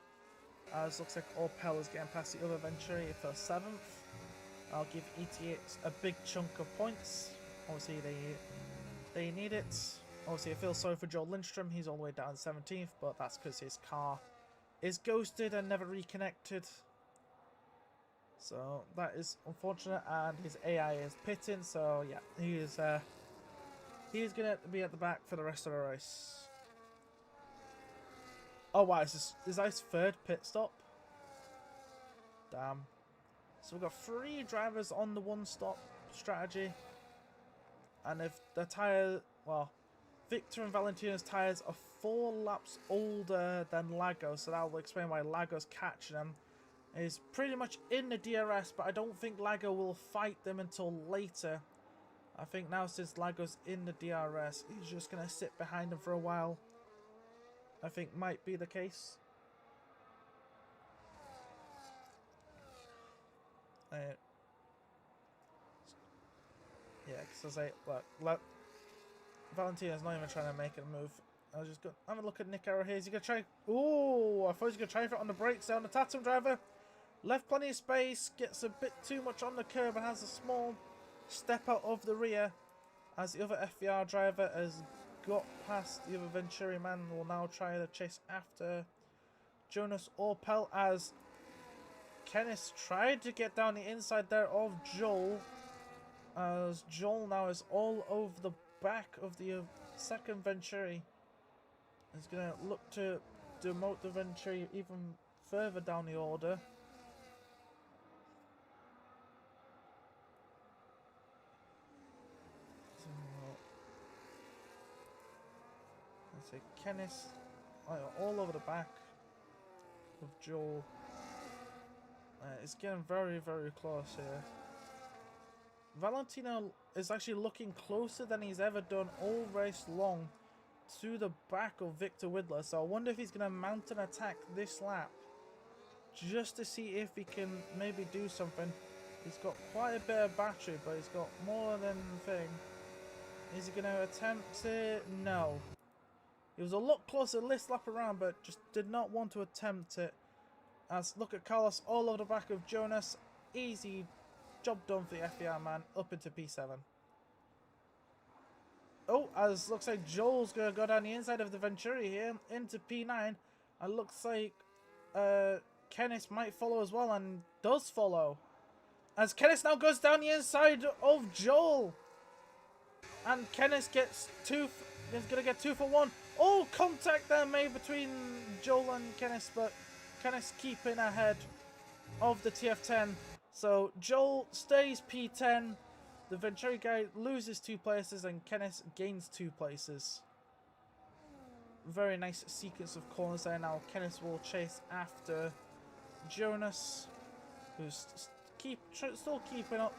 As looks like Opel is getting past the other Venturi for 7th. I'll give ETX a big chunk of points. Obviously they need it. Obviously I feel sorry for Joel Lindstrom. He's all the way down 17th, but that's because his car is ghosted and never reconnected. So that is unfortunate, and his AI is pitting. So yeah, he's gonna be at the back for the rest of the race. Oh wow, is that his 3rd pit stop? Damn. So we've got 3 drivers on the 1-stop strategy. And if the tyre, well, Victor and Valentino's tyres are 4 laps older than Lago, so that will explain why Lago's catching them. He's pretty much in the DRS, but I don't think Lago will fight them until later. I think now since Lago's in the DRS, he's just going to sit behind them for a while. I think might be the case. Yeah, because I say, look, Valentino's not even trying to make a move. I was just going to have a look at Nick Arrow here. Is he going to try? Oh, I thought he was going to try for it on the brakes down the Tatum driver. Left plenty of space, gets a bit too much on the curb and has a small step out of the rear as the other FVR driver has got past the other Venturi man. Will now try to chase after Jonas Orpel as Kenneth tried to get down the inside there of Joel, as Joel now is all over the back of the 2nd Venturi. He's going to look to demote the Venturi even further down the order. So Kenneth all over the back of Joel. It's getting very, very close here. Valentino is actually looking closer than he's ever done all race long to the back of Victor Widler. So I wonder if he's going to mount an attack this lap just to see if he can maybe do something. He's got quite a bit of battery, but he's got more than thing. Is he going to attempt it? No. He was a lot closer this lap around, but just did not want to attempt it. As look at Carlos all over the back of Jonas. Easy job done for the FBR man, up into P7. Oh, as looks like Joel's going to go down the inside of the Venturi here into P9. And looks like Kenneth might follow as well, and does follow. As Kenneth now goes down the inside of Joel. And Kenneth gets is going to get 2 for 1. Oh, contact there made between Joel and Kenneth, but Kenneth's keeping ahead of the TF10. So Joel stays P10. The Venturi guy loses 2 places and Kenneth gains 2 places. Very nice sequence of corners there. Now Kenneth will chase after Jonas, who's still keeping up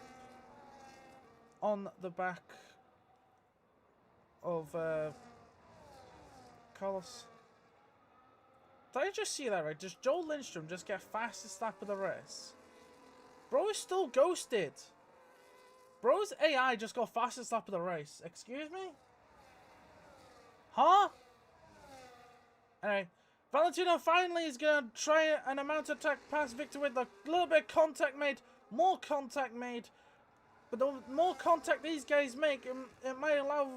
on the back of Carlos. Did I just see that right? Does Joel Lindstrom just get fastest lap of the race? Bro is still ghosted. Bro's AI just got fastest lap of the race. Excuse me? Huh? Anyway, Valentino finally is going to try an amount attack past Victor with a little bit of contact made. More contact made. But the more contact these guys make, it might allow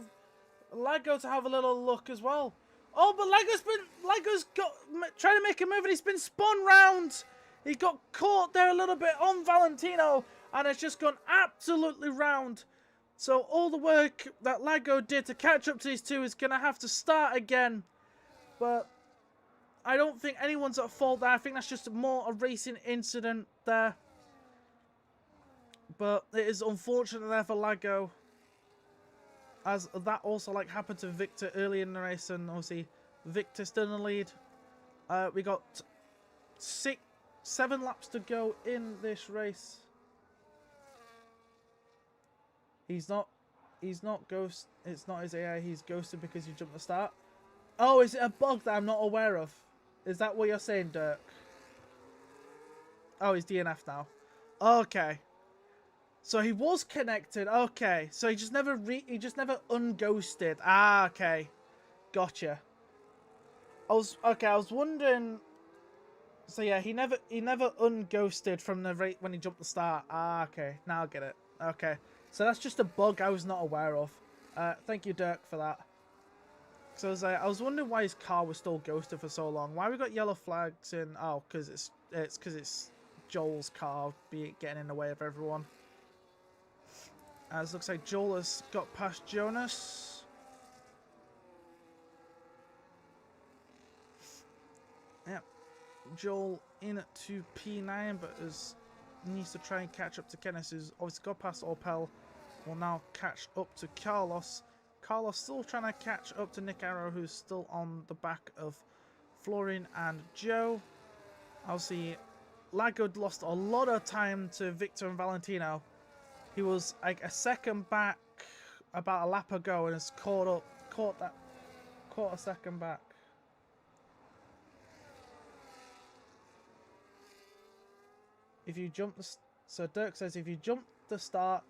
Lago to have a little look as well. Oh, but Lago's got trying to make a move and he's been spun round. He got caught there a little bit on Valentino and it's just gone absolutely round. So all the work that Lago did to catch up to these two is going to have to start again. But I don't think anyone's at fault there. I think that's just more a racing incident there. But it is unfortunate there for Lago, as that also like happened to Victor early in the race, and obviously Victor still in the lead. We got 7 laps to go in this race. He's not ghost. It's not his AI. He's ghosted because you jumped the start. Oh, is it a bug that I'm not aware of? Is that what you're saying, Dirk? Oh, he's DNF now. Okay. So he was connected. Okay. So he just never unghosted. Ah, okay. Gotcha. I was wondering. So yeah, he never unghosted from the rate when he jumped the start. Ah, okay. Now I get it. Okay. So that's just a bug I was not aware of. Thank you, Dirk, for that. So I was wondering why his car was still ghosted for so long. Why we got yellow flags in? Oh, because it's Joel's car getting in the way of everyone. As it looks like Joel has got past Jonas. Yep. Joel in to P9, but needs to try and catch up to Kenneth, who's obviously got past Opel. Will now catch up to Carlos. Carlos still trying to catch up to Nick Arrow, who's still on the back of Florian and Joe. Obviously, Lago lost a lot of time to Victor and Valentino. He was like a second back about a lap ago and has caught a second back. If you jump so Dirk says if you jump the start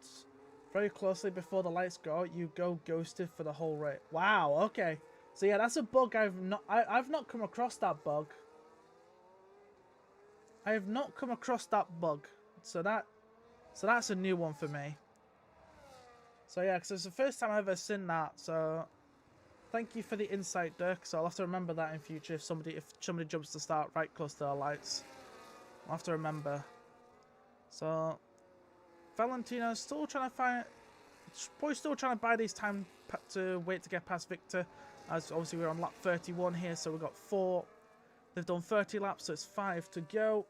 very closely before the lights go out, you go ghosted for the whole race. Wow, okay. So yeah, that's a bug I've not come across that bug. I have not come across that bug. So that's a new one for me. So yeah, because it's the first time I've ever seen that. So thank you for the insight, Dirk. So I'll have to remember that in future if somebody jumps to start right close to the lights. I'll have to remember. So Valentino's still trying to probably still trying to buy these time to wait to get past Victor. As obviously we're on lap 31 here, so we've got 4. They've done 30 laps, so it's 5 to go.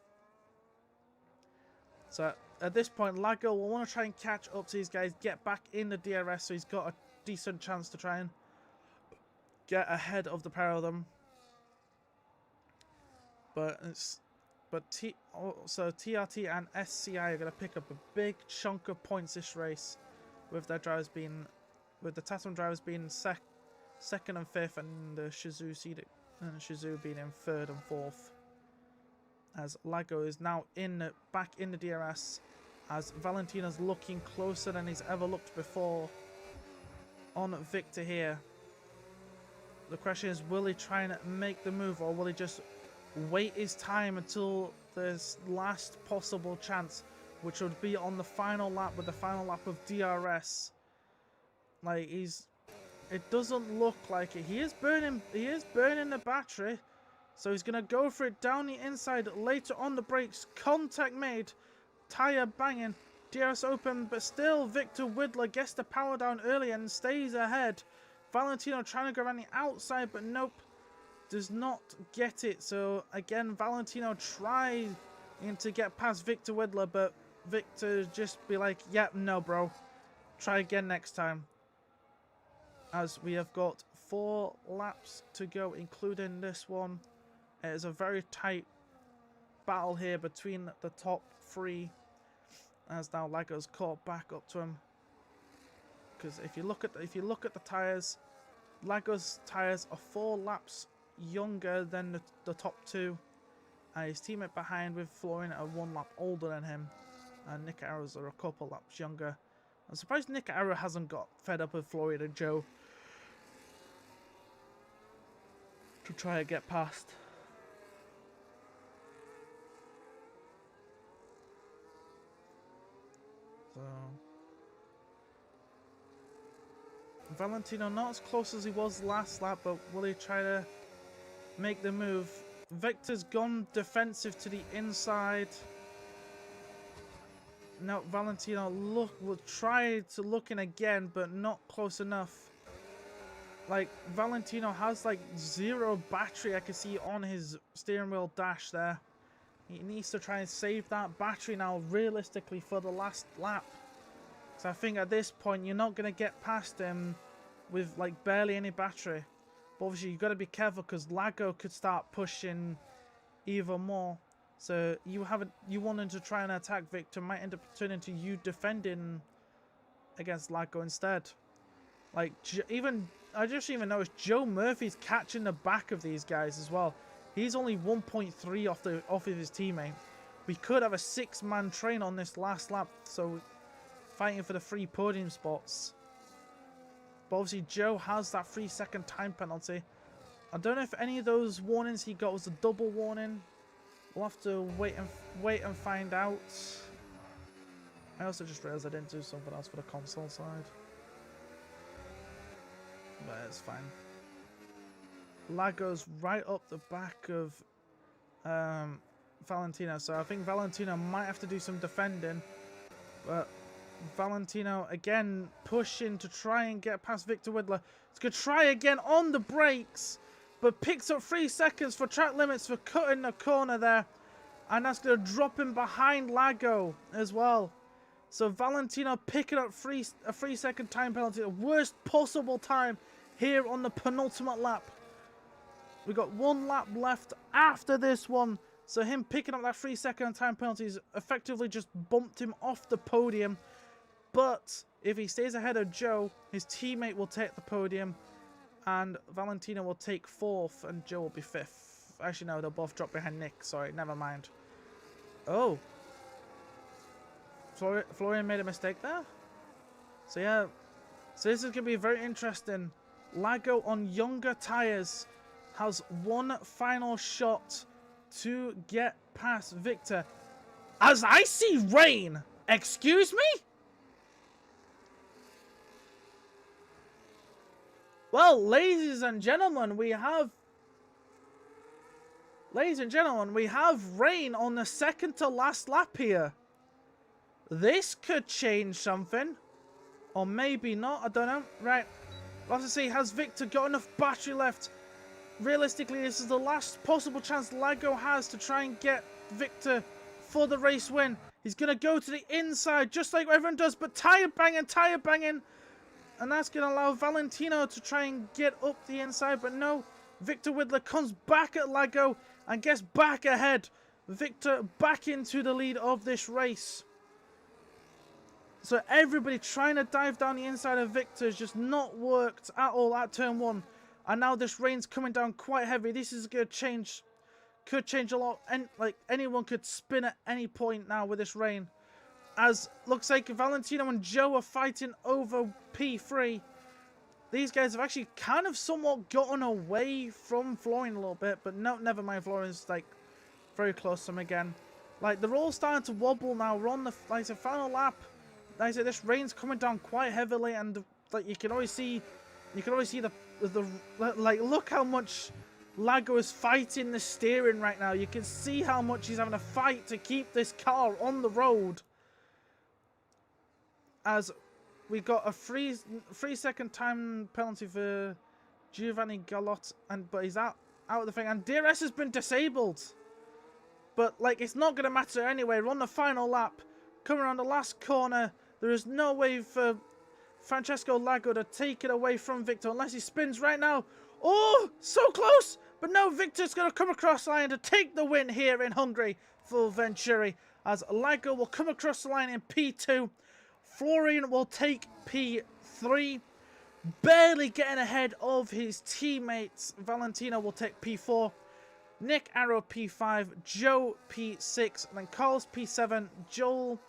So at this point, Lago will want to try and catch up to these guys, get back in the DRS, so he's got a decent chance to try and get ahead of the pair of them. So TRT and SCI are going to pick up a big chunk of points this race, with the Tatum drivers being second and 5th, and the Shizou being in 3rd and 4th. As Lago is now back in the DRS, as Valentino's looking closer than he's ever looked before on Victor here. The question is, will he try and make the move, or will he just wait his time until this last possible chance, which would be on the final lap, with the final lap of DRS? Like, it doesn't look like it. He is burning the battery, so he's gonna go for it down the inside later on the brakes. Contact made, tire banging, DRS open, but still Victor Widler gets the power down early and stays ahead. Valentino trying to go around the outside, but nope, does not get it. So again, Valentino trying to get past Victor Widler, but Victor just be like, yep, yeah, no bro, try again next time. As we have got 4 laps to go, including this one. It is a very tight battle here between the top 3. As now Lago's caught back up to him. Because if you look at the tires, Lago's tyres are 4 laps younger than the top 2. And his teammate behind with Florian are 1 lap older than him. And Nick Arrows are a couple laps younger. I'm surprised Nick Arrow hasn't got fed up with Florian and Joe to try and get past. So Valentino not as close as he was last lap, but will he try to make the move? Victor's gone defensive to the inside. Now Valentino will try to look in again, but not close enough. Like, Valentino has like 0 battery I can see on his steering wheel dash there. He needs to try and save that battery now realistically for the last lap. So I think at this point you're not going to get past him with like barely any battery. But obviously you've got to be careful because Lago could start pushing even more. So you wanting to try and attack Victor might end up turning into you defending against Lago instead. Like I just even noticed Joe Murphy's catching the back of these guys as well. He's only 1.3 off of his teammate. We could have a 6-man train on this last lap, so fighting for the 3 podium spots. But obviously Joe has that 3-second time penalty. I don't know if any of those warnings he got was a double warning. We'll have to wait and find out. I also just realized I didn't do something else for the console side. But it's fine. Lago's right up the back of Valentino, so I think Valentino might have to do some defending. But Valentino again pushing to try and get past Victor Widler. He's going to try again on the brakes, but picks up 3 seconds for track limits for cutting the corner there. And that's going to drop him behind Lago as well. So Valentino picking up a 3-second time penalty, the worst possible time here on the penultimate lap. We got 1 lap left after this one. So him picking up that 3-second time penalty has effectively just bumped him off the podium. But if he stays ahead of Joe, his teammate will take the podium. And Valentino will take 4th and Joe will be 5th. Actually, no, they'll both drop behind Nick. Sorry, never mind. Oh. Florian made a mistake there. So yeah. So this is going to be very interesting. Lago on younger tyres has 1 final shot to get past Victor. As I see rain. Excuse me? Well, ladies and gentlemen, we have rain on the second to last lap here. This could change something. Or maybe not, I don't know. Right, we'll have to see, has Victor got enough battery left? Realistically, this is the last possible chance Lago has to try and get Victor for the race win. He's going to go to the inside, just like everyone does, but tyre banging. And that's going to allow Valentino to try and get up the inside, but no. Victor Widler comes back at Lago and gets back ahead. Victor back into the lead of this race. So everybody trying to dive down the inside of Victor has just not worked at all at turn 1. And now this rain's coming down quite heavy. This is going to change. Could change a lot. And like anyone could spin at any point now with this rain. As looks like Valentino and Joe are fighting over P3. These guys have actually kind of somewhat gotten away from Florian a little bit. But no, never mind. Florian's like very close to him again. Like they're all starting to wobble now. We're on the final lap. Like I said, this rain's coming down quite heavily, and like you can always see the like look how much Lago is fighting the steering right now. You can see how much he's having a fight to keep this car on the road. As we got a 3-second time penalty for Giovanni Galot, but he's out of the thing, and DRS has been disabled. But like it's not going to matter anyway. We're on the final lap, coming around the last corner. There is no way for Francesco Lago to take it away from Victor unless he spins right now. Oh, so close! But no, Victor's going to come across the line to take the win here in Hungary for Venturi. As Lago will come across the line in P2. Florian will take P3. barely getting ahead of his teammates. Valentino will take P4, Nick Arrow P5, Joe P6, and then Carlos P7, Joel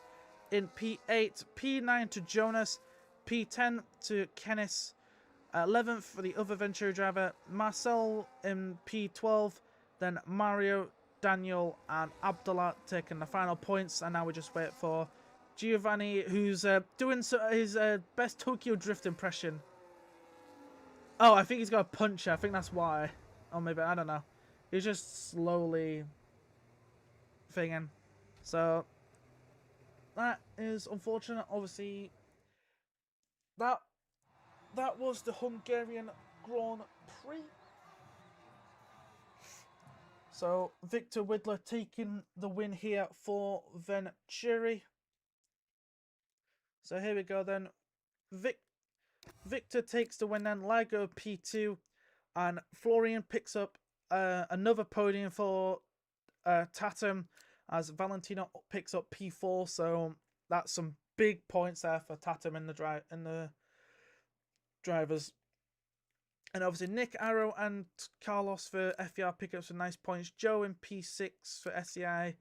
in P8, P9 to Jonas, P10 to Kenneth, 11th for the other Venturi driver, Marcel in P12, then Mario, Daniel, and Abdullah taking the final points, and now we just wait for Giovanni, who's doing his best Tokyo Drift impression. Oh, I think he's got a puncher. I think that's why. Or maybe, I don't know. He's just slowly thinging. So, that is unfortunate. Obviously, that was the Hungarian Grand Prix. So, Victor Widler taking the win here for Venturi. So, here we go then. Victor takes the win then. Ligo P2. And Florian picks up another podium for Tatum as Valentino picks up P4. So, that's some big points there for Tatum in the drivers. And obviously Nick Arrow and Carlos for FER pick up some nice points. Joe in P6 for SEI,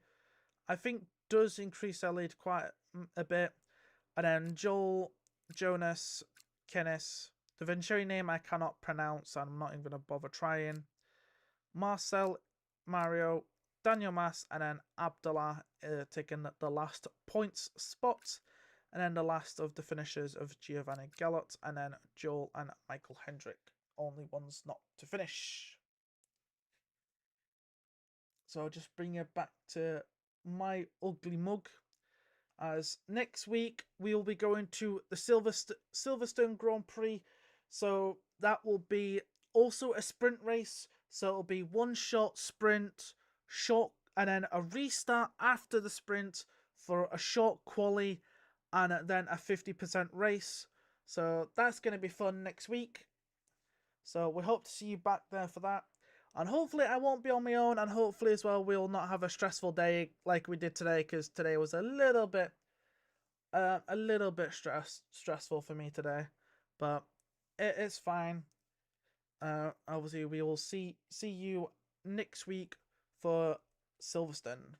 I think does increase their lead quite a bit. And then Joel, Jonas, Kenneth. The Venturi name I cannot pronounce, and I'm not even going to bother trying. Marcel, Mario, Daniel Mas, and then Abdullah taking the last points spot. And then the last of the finishers of Giovanni Gallot, and then Joel and Michael Hendrick. Only ones not to finish. So I'll just bring it back to my ugly mug. As next week we will be going to the Silverstone Grand Prix. So that will be also a sprint race. So it'll be one short sprint, and then a restart after the sprint for a short quali, and then a 50% race. So that's going to be fun next week. So we hope to see you back there for that. And hopefully I won't be on my own, and hopefully as well we'll not have a stressful day like we did today, because today was a little bit stressful for me today. But it's fine. Obviously we will see you next week for Silverstone.